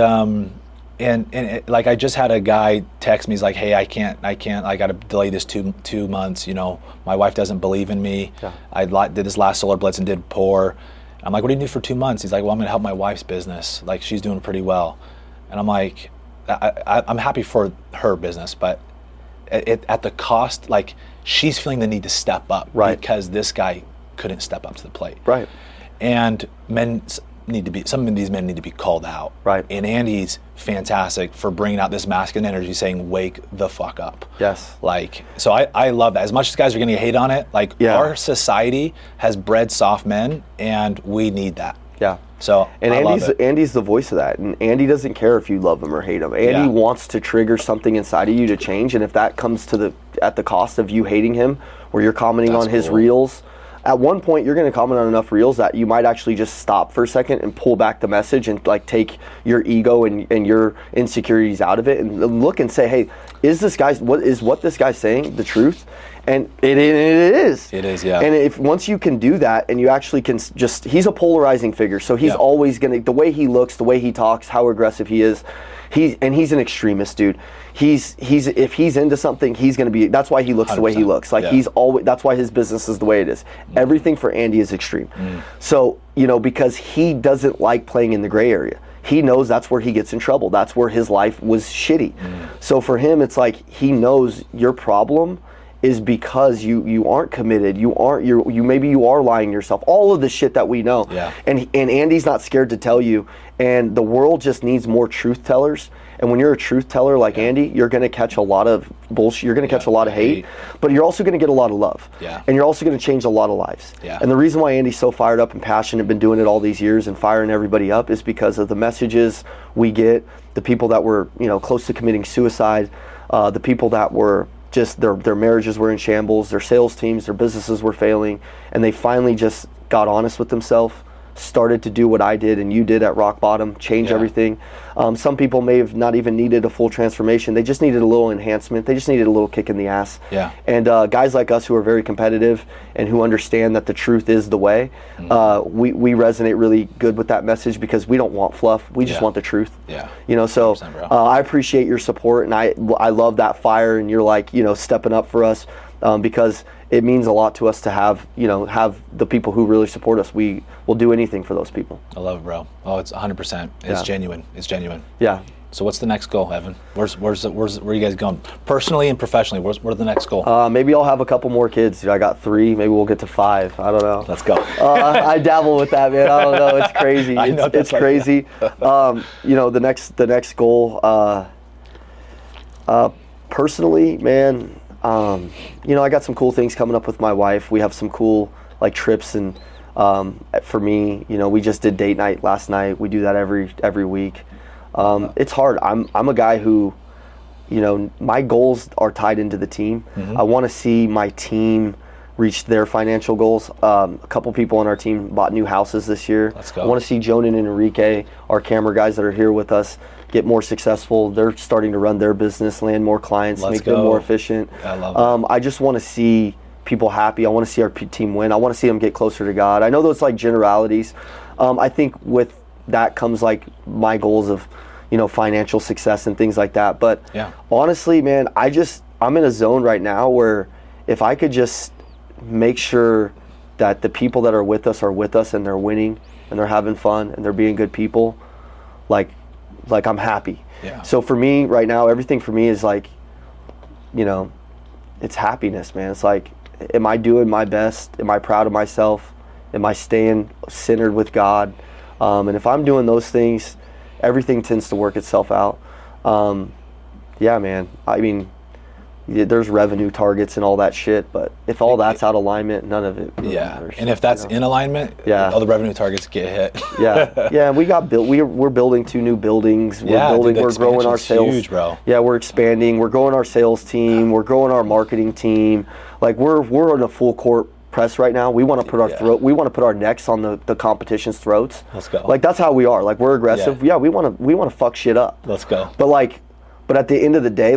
like I just had a guy text me. He's like, "Hey, I can't. I got to delay this two months. My wife doesn't believe in me. Yeah. I did this last solar blitz and did poor." I'm like, "What do you do for 2 months?" He's like, "Well, I'm going to help my wife's business. Like she's doing pretty well." And I'm like, "I'm happy for her business, but at the cost, like she's feeling the need to step up because this guy couldn't step up to the plate. Right. And some of these men need to be called out. Right. And Andy's fantastic for bringing out this masculine energy, saying, wake the fuck up. Yes. Like, so I love that. As much as guys are going to hate on it, like our society has bred soft men, and we need that. Yeah. So, and Andy's the voice of that, and Andy doesn't care if you love him or hate him. Andy wants to trigger something inside of you to change, and if that comes at the cost of you hating him, where you're commenting on his reels, at one point you're going to comment on enough reels that you might actually just stop for a second and pull back the message and like take your ego and your insecurities out of it and look and say, hey, is what this guy's saying the truth? And it is. It is, yeah. And if once you can do that, and you actually can he's a polarizing figure, so he's always the way he looks, the way he talks, how aggressive he is, he's an extremist, dude. He's if he's into something, he's gonna be. That's why he looks 100%. The way he looks. Like he's always. That's why his business is the way it is. Everything for Andy is extreme. So because he doesn't like playing in the gray area. He knows that's where he gets in trouble. That's where his life was shitty. So for him, it's like he knows your problem is because you aren't committed. You maybe you are lying to yourself. All of the shit that we know. Yeah. And Andy's not scared to tell you. And the world just needs more truth tellers. And when you're a truth teller like Andy, you're going to catch a lot of bullshit. You're going to catch a lot of hate, but you're also going to get a lot of love. Yeah. And you're also going to change a lot of lives. Yeah. And the reason why Andy's so fired up and passionate, been doing it all these years and firing everybody up, is because of the messages we get, the people that were close to committing suicide, the people that were just their marriages were in shambles, their sales teams, their businesses were failing, and they finally just got honest with themselves, started to do what I did and you did at rock bottom, change everything. Some people may have not even needed a full transformation. They just needed a little enhancement. They just needed a little kick in the ass. Yeah. And guys like us who are very competitive and who understand that the truth is the way, we resonate really good with that message because we don't want fluff. We just want the truth. Yeah. So I appreciate your support, and I love that fire, and you're like, stepping up for us because it means a lot to us to have the people who really support us. We will do anything for those people. I love it, bro. Oh, it's 100%. It's genuine. It's genuine. Yeah. So what's the next goal, Evan? Where are you guys going? Personally and professionally, where's the next goal? Maybe I'll have a couple more kids. I got 3. Maybe we'll get to 5. I don't know. Let's go. I dabble with that, man. I don't know. It's crazy. It's crazy. The next goal, personally, man, I got some cool things coming up with my wife. We have some cool trips, and for me, we just did date night last night. We do that every week. It's hard. I'm a guy who, my goals are tied into the team. I want to see my team reach their financial goals. A couple people on our team bought new houses this year. Let's go. I want to see Jonan and Enrique, our camera guys that are here with us, get more successful. They're starting to run their business, land more clients, make them more efficient. I love that. I just want to see people happy. I want to see our team win. I want to see them get closer to God. I know those generalities. I think with that comes my goals of financial success and things like that. But honestly, man, I'm in a zone right now where if I could just make sure that the people that are with us and they're winning and they're having fun and they're being good people, I'm happy. Yeah. So for me right now, everything for me is it's happiness, man. It's am I doing my best? Am I proud of myself? Am I staying centered with God? And if I'm doing those things, everything tends to work itself out. Yeah, man. I mean, there's revenue targets and all that shit, but if all that's out of alignment, none of it really matters. And if that's in alignment, all the revenue targets get hit. Yeah. We got built. We're building 2 new buildings. We're growing our sales. Huge, bro. Yeah, we're expanding. We're growing our sales team. We're growing our marketing team. We're in a full court press right now. We want to put our we want to put our necks on the competition's throats. Let's go. That's how we are. We're aggressive. Yeah, we want to fuck shit up. Let's go. But at the end of the day,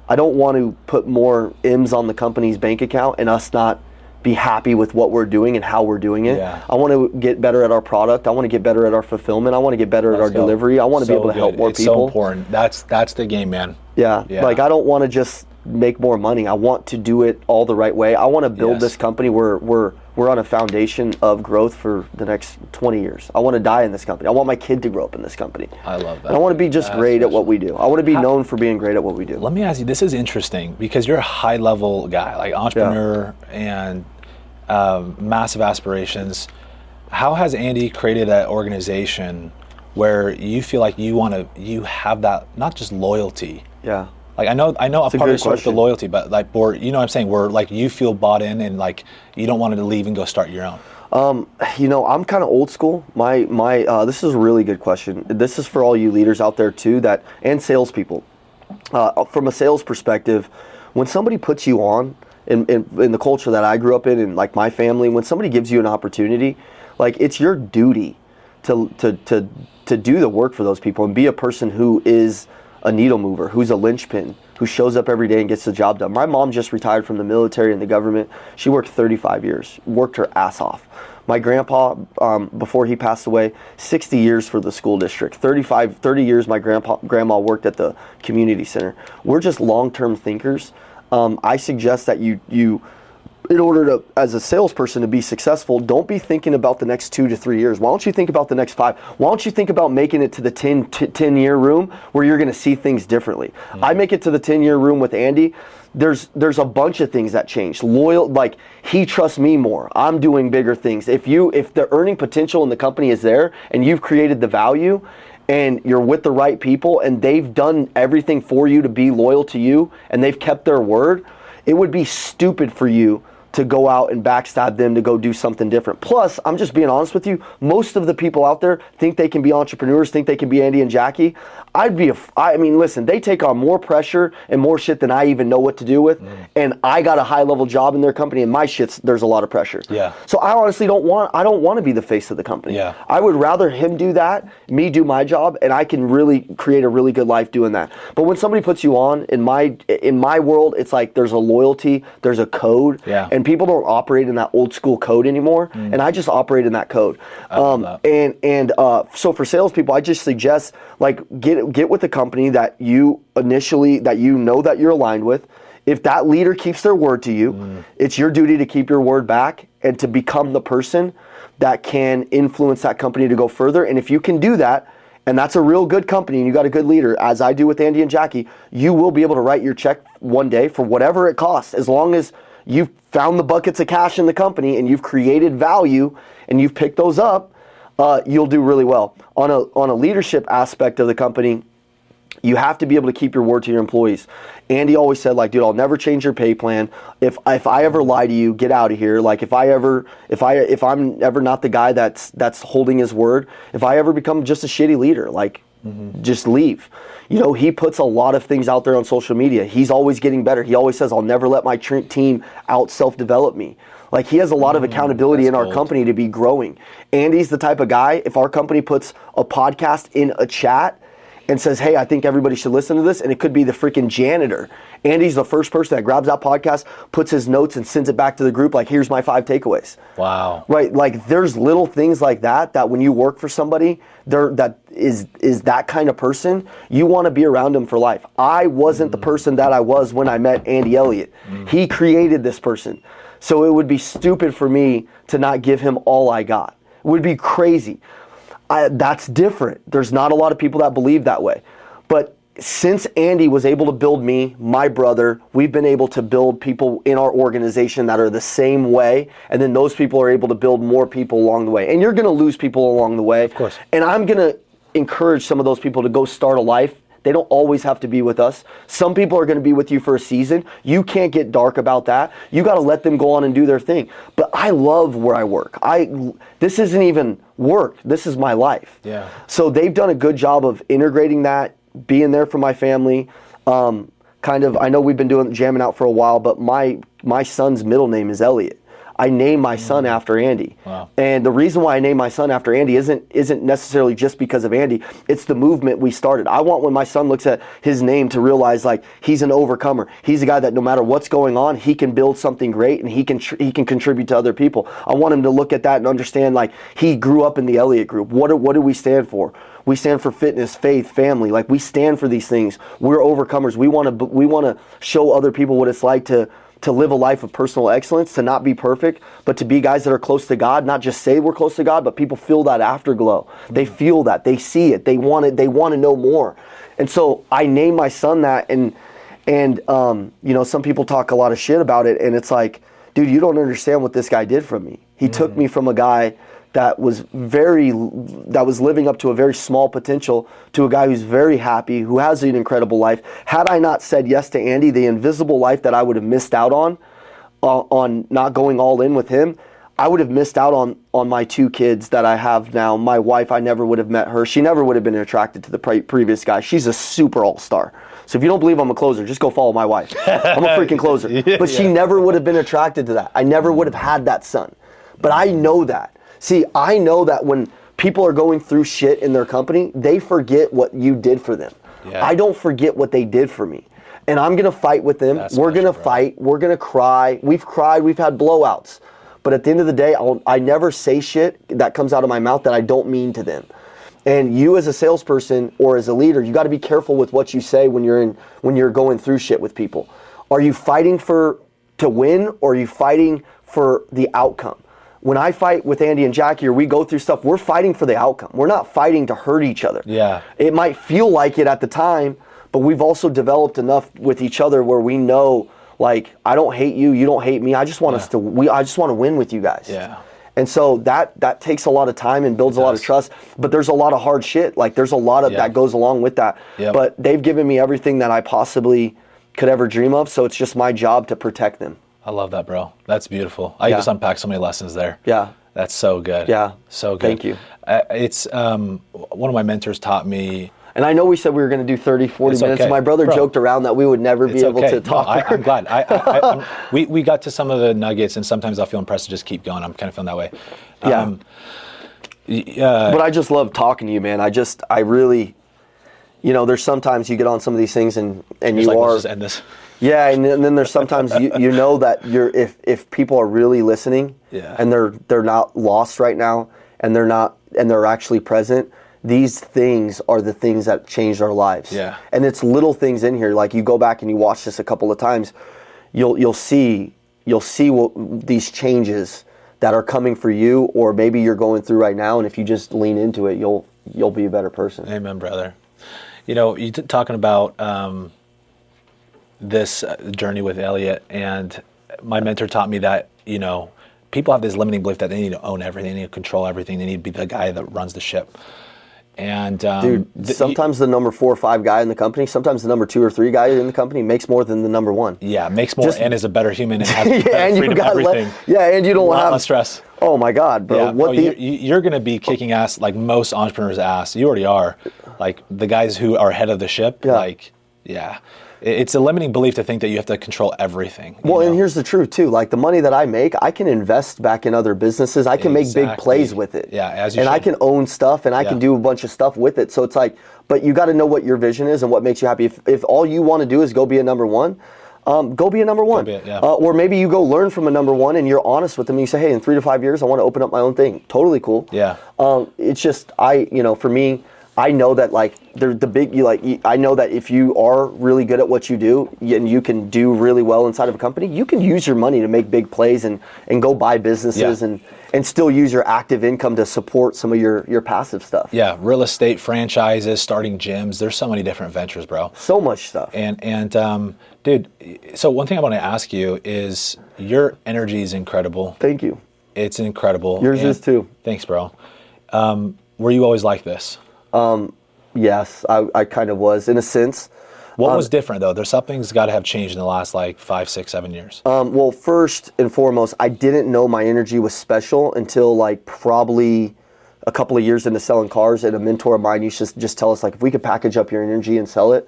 I don't want to put more M's on the company's bank account and us not be happy with what we're doing and how we're doing it. Yeah. I want to get better at our product. I want to get better at our fulfillment. I want to get better at our delivery. I want to be able to help more people. It's so important. That's the game, man. Yeah. Like, I don't want to just make more money. I want to do it all the right way. I want to build this company where we're on a foundation of growth for the next 20 years. I want to die in this company. I want my kid to grow up in this company. I love that. And I want to be just great at what we do. I want to be known for being great at what we do. Let me ask you, this is interesting because you're a high level guy, like entrepreneur and massive aspirations. How has Andy created an organization where you feel like you have that, not just loyalty? Yeah. Like I know a part of it starts with the loyalty, but like, you know what I'm saying, where like you feel bought in and like you don't want to leave and go start your own. You know, I'm kind of old school. This is a really good question. This is for all you leaders out there too, and salespeople. From a sales perspective, when somebody puts you on in the culture that I grew up in and like my family, when somebody gives you an opportunity, like it's your duty to do the work for those people and be a person who is a needle mover, who's a linchpin, who shows up every day and gets the job done. My mom just retired from the military and the government. She worked 35 years, worked her ass off. My grandpa, before he passed away, 60 years for the school district. 30 years my grandma worked at the community center. We're just long-term thinkers. I suggest that you in order to, as a salesperson, to be successful, don't be thinking about the next 2 to 3 years. Why don't you think about the next 5? Why don't you think about making it to the 10-year room where you're going to see things differently? I make it to the 10-year room with Andy. There's a bunch of things that changed. Like he trusts me more. I'm doing bigger things. If the earning potential in the company is there and you've created the value and you're with the right people and they've done everything for you to be loyal to you and they've kept their word, it would be stupid for you to go out and backstab them to go do something different. Plus, I'm just being honest with you, most of the people out there think they can be entrepreneurs, think they can be Andy and Jackie. I mean, listen, they take on more pressure and more shit than I even know what to do with. And I got a high level job in their company and my there's a lot of pressure. Yeah. So I honestly don't want to be the face of the company. Yeah. I would rather him do that, me do my job, and I can really create a really good life doing that. But when somebody puts you on, in my world, it's like there's a loyalty, there's a code, and people don't operate in that old school code anymore. And I just operate in that code. So for salespeople, I just suggest like get with the company that you know that you're aligned with. If that leader keeps their word to you, it's your duty to keep your word back and to become the person that can influence that company to go further. And if you can do that, and that's a real good company and you got a good leader, as I do with Andy and Jackie, you will be able to write your check one day for whatever it costs, as long as you've found the buckets of cash in the company and you've created value and you've picked those up, you'll do really well. On a leadership aspect of the company, you have to be able to keep your word to your employees. Andy always said, like, dude, I'll never change your pay plan. If I ever lie to you, get out of here. Like if I'm ever not the guy that's holding his word, if I ever become just a shitty leader, like just leave. You know, he puts a lot of things out there on social media. He's always getting better. He always says, I'll never let my team out self-develop me. Like he has a lot of accountability in our company to be growing. Andy's the type of guy, if our company puts a podcast in a chat and says, hey, I think everybody should listen to this, and it could be the freaking janitor. Andy's the first person that grabs that podcast, puts his notes and sends it back to the group like, here's my 5 takeaways. Wow. Right, like there's little things like that when you work for somebody that is that kind of person, you want to be around him for life. I wasn't the person that I was when I met Andy Elliott. He created this person. So it would be stupid for me to not give him all I got. It would be crazy. That's different. There's not a lot of people that believe that way. But since Andy was able to build me, my brother, we've been able to build people in our organization that are the same way. And then those people are able to build more people along the way. And you're going to lose people along the way. Of course. And I'm going to encourage some of those people to go start a life. They don't always have to be with us. Some people are going to be with you for a season. You can't get dark about that. You got to let them go on and do their thing. But I love where I work. This isn't even work. This is my life. Yeah. So they've done a good job of integrating that, being there for my family. I know we've been jamming out for a while, but my son's middle name is Elliott. I named my son after Andy. Wow. And the reason why I named my son after Andy isn't necessarily just because of Andy. It's the movement we started. I want when my son looks at his name to realize like he's an overcomer. He's a guy that no matter what's going on, he can build something great and he can contribute to other people. I want him to look at that and understand like he grew up in the Elliott group. What do we stand for? We stand for fitness, faith, family. Like we stand for these things. We're overcomers. We want to show other people what it's like to live a life of personal excellence, to not be perfect, but to be guys that are close to God, not just say we're close to God, but people feel that afterglow. They feel that, they see it, they want it, they want to know more. And so I named my son that, and you know, some people talk a lot of shit about it, and it's like, dude, you don't understand what this guy did for me. He took me from a guy that was living up to a very small potential to a guy who's very happy, who has an incredible life. Had I not said yes to Andy, the invisible life that I would have missed out on not going all in with him, I would have missed out on my 2 kids that I have now. My wife, I never would have met her. She never would have been attracted to the previous guy. She's a super all-star. So if you don't believe I'm a closer, just go follow my wife. I'm a freaking closer. But she never would have been attracted to that. I never would have had that son. But I know that. See, I know that when people are going through shit in their company, they forget what you did for them. Yeah. I don't forget what they did for me. And I'm going to fight with them. We're going to fight. We're going to cry. We've cried. We've had blowouts. But at the end of the day, I never say shit that comes out of my mouth that I don't mean to them. And you as a salesperson or as a leader, you got to be careful with what you say when you're going through shit with people. Are you fighting to win, or are you fighting for the outcome? When I fight with Andy and Jackie, or we go through stuff, we're fighting for the outcome. We're not fighting to hurt each other. Yeah. It might feel like it at the time, but we've also developed enough with each other where we know, like, I don't hate you, you don't hate me. I just want I just want to win with you guys. Yeah. And so that takes a lot of time and builds a lot of trust. But there's a lot of hard shit. Like there's a lot of that goes along with that. Yep. But they've given me everything that I possibly could ever dream of. So it's just my job to protect them. I love that, bro. That's beautiful. I just unpacked so many lessons there. Yeah. That's so good. Yeah. So good. Thank you. It's one of my mentors taught me. And I know we said we were going to do 30, 40 minutes. Okay. My brother joked around that we would never be able to talk. No, I'm glad. We got to some of the nuggets, and sometimes I'll feel impressed to just keep going. I'm kind of feeling that way. But I just love talking to you, man. I really, you know, there's sometimes you get on some of these things and you like, let's just end this. Yeah, and then there's sometimes you know that if people are really listening and they're not lost right now and they're actually present, these things are the things that changed our lives. Yeah. And it's little things in here, like you go back and you watch this a couple of times, you'll see what these changes that are coming for you, or maybe you're going through right now, and if you just lean into it, you'll be a better person. Amen, brother. You know, you talking about this journey with Elliott, and my mentor taught me that, you know, people have this limiting belief that they need to own everything, they need to control everything, they need to be the guy that runs the ship. And dude, sometimes the number 4 or 5 guy in the company, sometimes the number 2 or 3 guy in the company makes more than the number 1. Yeah, makes more and is a better human and has better freedom, everything. And you don't have less stress. Oh my God, bro! Yeah, you're going to be kicking ass like most entrepreneurs' ass. You already are. Like the guys who are head of the ship. Yeah. It's a limiting belief to think that you have to control everything. Well, and here's the truth too. Like the money that I make, I can invest back in other businesses. I can make big plays with it. Yeah, as you should. I can own stuff, and I can do a bunch of stuff with it. So it's like, but you got to know what your vision is and what makes you happy. If all you want to do is go be a number 1, go be a number 1. Or maybe you go learn from a number 1 and you're honest with them. And you say, hey, in 3 to 5 years, I want to open up my own thing. Totally cool. Yeah. It's just for me, I know that I know that if you are really good at what you do and you can do really well inside of a company, you can use your money to make big plays and go buy businesses and still use your active income to support some of your passive stuff. Yeah, real estate, franchises, starting gyms. There's so many different ventures, bro. So much stuff. And dude, so one thing I want to ask you is your energy is incredible. Thank you. It's incredible. Yours is too. Thanks, bro. Were you always like this? Yes, I kind of was in a sense. What was different though? There's something's got to have changed in the last 5, 6, 7 years. Well, first and foremost, I didn't know my energy was special until probably a couple of years into selling cars. And a mentor of mine used to just tell us if we could package up your energy and sell it,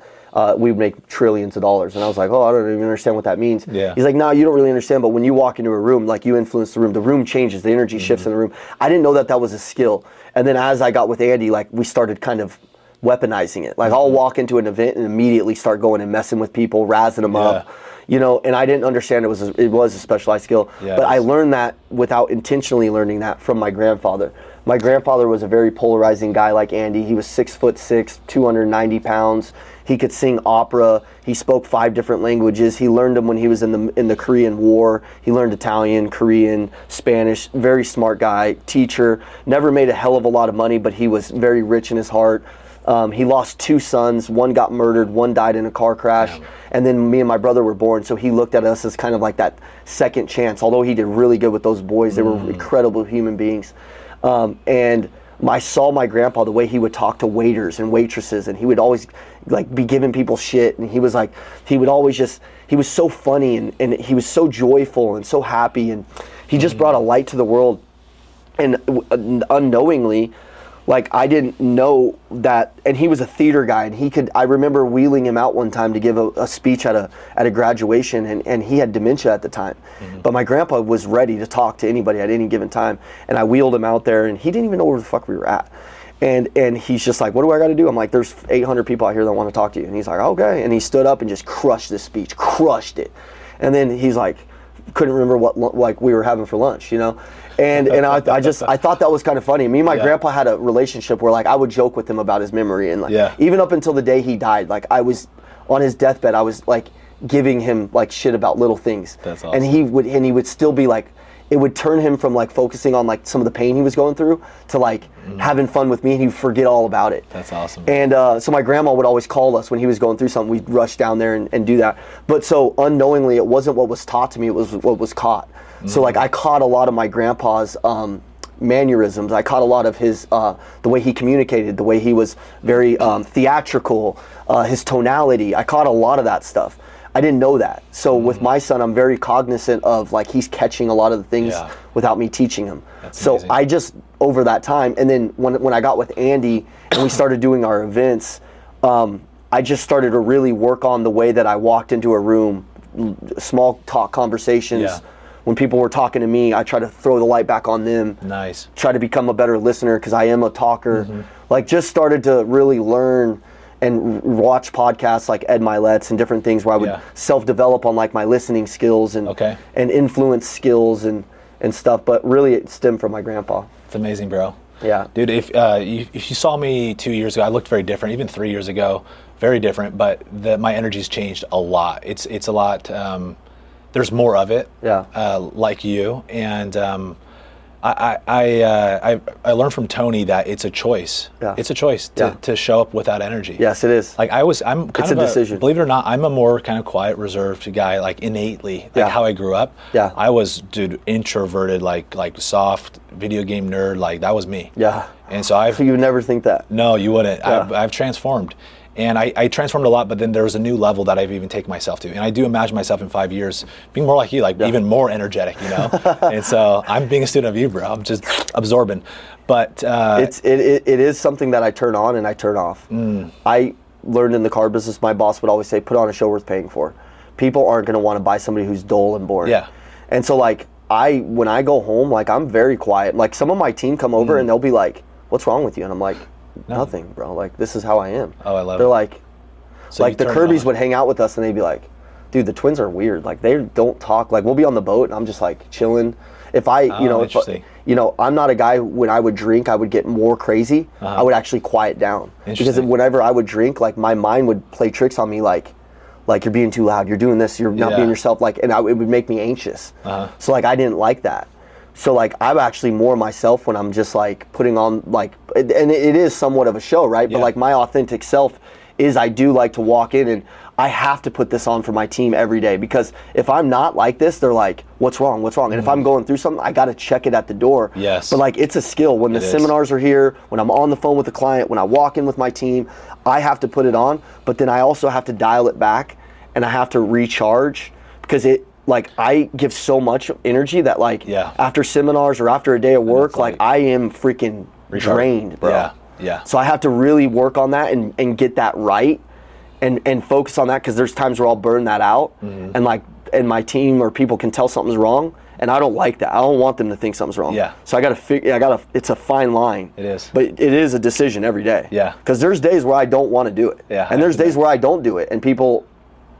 we would make trillions of dollars. And I was like, oh, I don't even understand what that means. Yeah. He's like, no, you don't really understand. But when you walk into a room, like you influence the room changes, the energy shifts in the room. I didn't know that was a skill. And then as I got with Andy, like we started kind of weaponizing it. Like I'll walk into an event and immediately start going and messing with people, razzing them up. You know, and I didn't understand it was a specialized skill. But I learned that without intentionally learning that from my grandfather. My grandfather was a very polarizing guy like Andy. He was 6'6", 290 pounds. He could sing opera. He spoke 5 different languages. He learned them when he was in the Korean War. He learned Italian, Korean, Spanish. Very smart guy, teacher. Never made a hell of a lot of money, but he was very rich in his heart. He lost 2 sons. One got murdered. One died in a car crash. And then me and my brother were born, so he looked at us as kind of like that second chance. Although he did really good with those boys, they were incredible human beings. And I saw my grandpa, the way he would talk to waiters and waitresses, and he would always like be giving people shit. And he was like, he would always just, he was so funny and he was so joyful and so happy. And he just brought a light to the world. And unknowingly, like I didn't know that, and he was a theater guy, and I remember wheeling him out one time to give a speech at a graduation, and he had dementia at the time. But my grandpa was ready to talk to anybody at any given time, and I wheeled him out there, and he didn't even know where the fuck we were at. And he's just like, what do I got to do? I'm like, there's 800 people out here that want to talk to you. And he's like, okay. And he stood up and just crushed this speech, crushed it. And then he's like, couldn't remember what like we were having for lunch, you know? And I thought that was kind of funny. Me and my grandpa had a relationship where like I would joke with him about his memory, and like even up until the day he died, like I was on his deathbed, I was like giving him like shit about little things. That's awesome. And he would still be like, it would turn him from like focusing on like some of the pain he was going through to like having fun with me, and he'd forget all about it. That's awesome. And so my grandma would always call us when he was going through something. We'd rush down there and do that. But so unknowingly, it wasn't what was taught to me, it was what was caught. So like I caught a lot of my grandpa's mannerisms. I caught a lot of his, the way he communicated, the way he was very theatrical, his tonality. I caught a lot of that stuff. I didn't know that. So with my son, I'm very cognizant of like he's catching a lot of the things without me teaching him. That's so amazing. I just, over that time, and then when I got with Andy and we started doing our events, I just started to really work on the way that I walked into a room, small talk conversations. Yeah. When people were talking to me, I try to throw the light back on them. Nice. Try to become a better listener because I am a talker. Like just started to really learn and watch podcasts like Ed Milet's and different things where I would self-develop on like my listening skills and influence skills and stuff. But really it stemmed from my grandpa. It's amazing, bro. Yeah. Dude, if you saw me 2 years ago, I looked very different. Even 3 years ago, very different. But my energy's changed a lot. It's a lot. There's more of it. Yeah. Like you, and I learned from Tony that it's a choice. Yeah. It's a choice to show up without energy. Yes, it is. Like I'm kind it's of a decision. Believe it or not, I'm a more kind of quiet, reserved guy, like innately, like how I grew up. Yeah. I was, dude, introverted, like soft video game nerd, like that was me. Yeah. And so you would never think that. No, you wouldn't. Yeah. I've transformed. And I transformed a lot, but then there was a new level that I've even taken myself to. And I do imagine myself in 5 years being more like you, like even more energetic, you know? And so I'm being a student of you, bro. I'm just absorbing. But it is something that I turn on and I turn off. I learned in the car business, my boss would always say, put on a show worth paying for. People aren't going to want to buy somebody who's dull and boring. Yeah. And so like when I go home, like I'm very quiet. Like some of my team come over and they'll be like, what's wrong with you? And I'm like, nothing, bro. Like this is how I am. Oh, I love They're it. like, So like the Kirbys would hang out with us and they'd be like, dude, the twins are weird. Like they don't talk. Like we'll be on the boat and I'm just like chilling. If I, I'm not a guy, when I would drink, I would get more crazy. I would actually quiet down. Because whenever I would drink, like my mind would play tricks on me, like you're being too loud, you're doing this, you're not being yourself, like, and it would make me anxious. So like I didn't like that. So like I'm actually more myself when I'm just like putting on like, and it is somewhat of a show, right? But like my authentic self is I do like to walk in and I have to put this on for my team every day, because if I'm not like this, they're like, what's wrong? What's wrong? And if I'm going through something, I got to check it at the door. Yes. But like it's a skill. When the seminars are here, when I'm on the phone with the client, when I walk in with my team, I have to put it on, but then I also have to dial it back and I have to recharge, because like I give so much energy that like after seminars or after a day of work, like I am freaking drained, bro. Yeah. So I have to really work on that and get that right. and focus on that, because there's times where I'll burn that out, and my team or people can tell something's wrong, and I don't like that. I don't want them to think something's wrong. Yeah. So it's a fine line. It is. But it is a decision every day. Yeah. Because there's days where I don't want to do it. Yeah. And there's days where I don't do it, and people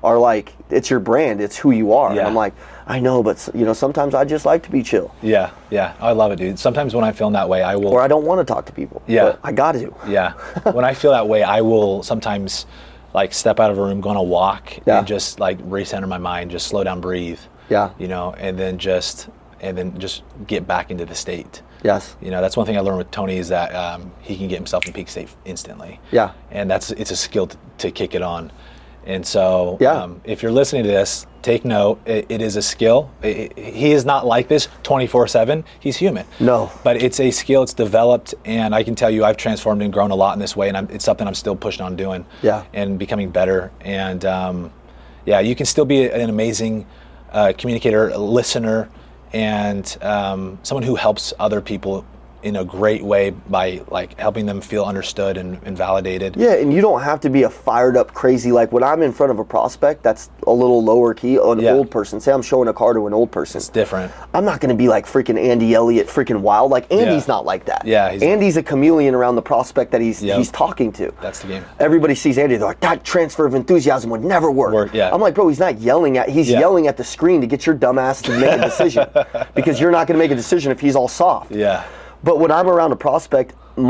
are like, it's your brand, it's who you are. Yeah. And I'm like, I know, but sometimes I just like to be chill. Yeah, yeah, I love it, dude. Sometimes when I'm feeling that way, I will. Or I don't want to talk to people. Yeah. But I got to. Yeah. When I feel that way, I will sometimes like step out of a room, go on a walk, Yeah. and just like recenter my mind, just slow down, breathe. Yeah. And then just get back into the state. Yes. That's one thing I learned with Tony is that he can get himself in peak state instantly. Yeah. And it's a skill to kick it on. And so if you're listening to this, take note. It is a skill. He is not like this 24/7. He's human. No. But it's a skill. It's developed. And I can tell you I've transformed and grown a lot in this way. And it's something I'm still pushing on doing. Yeah. And becoming better. And you can still be an amazing communicator, a listener, and someone who helps other people in a great way by like helping them feel understood and validated. Yeah, and you don't have to be a fired up crazy, like when I'm in front of a prospect that's a little lower key, an old person, say I'm showing a car to an old person. It's different. I'm not going to be like freaking Andy Elliott, freaking wild. Like Andy's not like that. Yeah, Andy's a chameleon around the prospect that he's talking to. That's the game. Everybody sees Andy, they're like, that transfer of enthusiasm would never work. Yeah. I'm like, bro, he's not yelling he's yelling at the screen to get your dumb ass to make a decision. Because you're not going to make a decision if he's all soft. Yeah. But when I'm around a prospect, you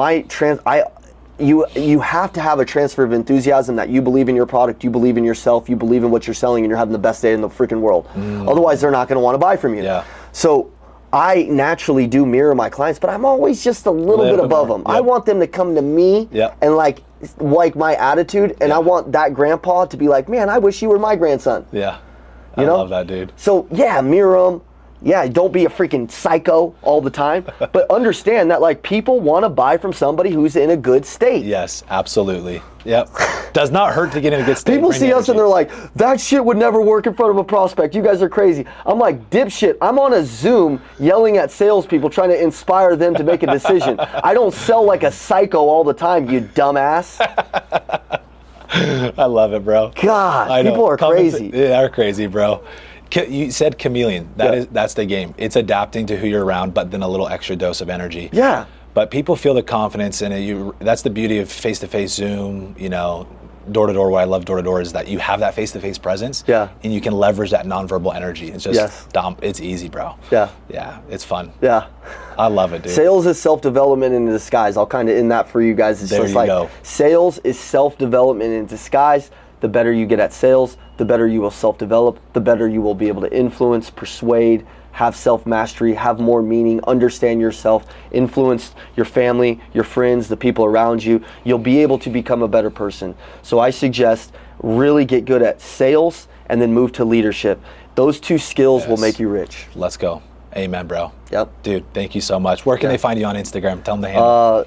have to have a transfer of enthusiasm that you believe in your product, you believe in yourself, you believe in what you're selling, and you're having the best day in the freaking world. Otherwise, they're not going to want to buy from you. Yeah. So I naturally do mirror my clients, but I'm always just a little bit above them. Yep. I want them to come to me and like my attitude, and I want that grandpa to be like, man, I wish you were my grandson. Yeah. I love that, dude. So mirror them. Yeah, don't be a freaking psycho all the time, but understand that like people want to buy from somebody who's in a good state. Yes, absolutely. Yep. Does not hurt to get in a good state. People see us and they're like, that shit would never work in front of a prospect. You guys are crazy. I'm like, dipshit. I'm on a Zoom yelling at salespeople trying to inspire them to make a decision. I don't sell like a psycho all the time, you dumbass. I love it, bro. God, people are crazy. They are crazy, bro. You said chameleon. That's the game. It's adapting to who you're around, but then a little extra dose of energy. Yeah. But people feel the confidence in it. That's the beauty of face-to-face Zoom, door-to-door. Why I love door-to-door is that you have that face-to-face presence. Yeah. And you can leverage that nonverbal energy. It's just it's easy, bro. Yeah. Yeah, it's fun. Yeah. I love it, dude. Sales is self-development in disguise. I'll kind of end that for you guys. It's just like sales is self-development in disguise. The better you get at sales, the better you will self-develop, the better you will be able to influence, persuade, have self-mastery, have more meaning, understand yourself, influence your family, your friends, the people around you. You'll be able to become a better person. So I suggest really get good at sales and then move to leadership. Those two skills will make you rich. Let's go. Amen, bro. Yep. Dude, thank you so much. Where can they find you on Instagram? Tell them the handle.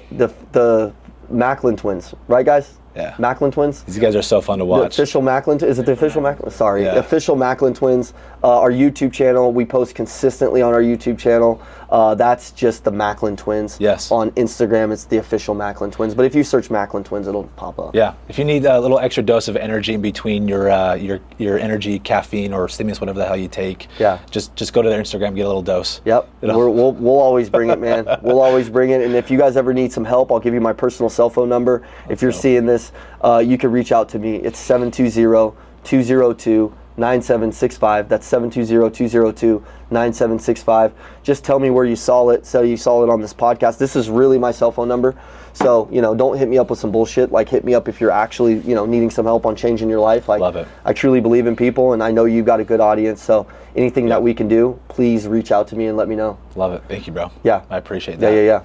The Macklin twins, right guys? Yeah. Macklin twins. These guys are so fun to watch. The official Macklin, is it the official Macklin? Sorry, Yeah. The official Macklin twins. Our YouTube channel, we post consistently on our YouTube channel. That's just the Macklin twins. Yes. On Instagram, it's the official Macklin twins. But if you search Macklin twins, it'll pop up. Yeah. If you need a little extra dose of energy in between your energy, caffeine, or stimulus, whatever the hell you take. Yeah. Just go to their Instagram, get a little dose. Yep. We'll always bring it, man. We'll always bring it. And if you guys ever need some help, I'll give you my personal cell phone number. If you're seeing this, you can reach out to me. It's 720-202-9765. That's 720-202-9765. Just tell me where you saw it. So you saw it on this podcast. This is really my cell phone number. So, don't hit me up with some bullshit. Like, hit me up if you're actually, needing some help on changing your life. Like, love it. I truly believe in people, and I know you've got a good audience. So anything that we can do, please reach out to me and let me know. Love it. Thank you, bro. Yeah. I appreciate that. Yeah.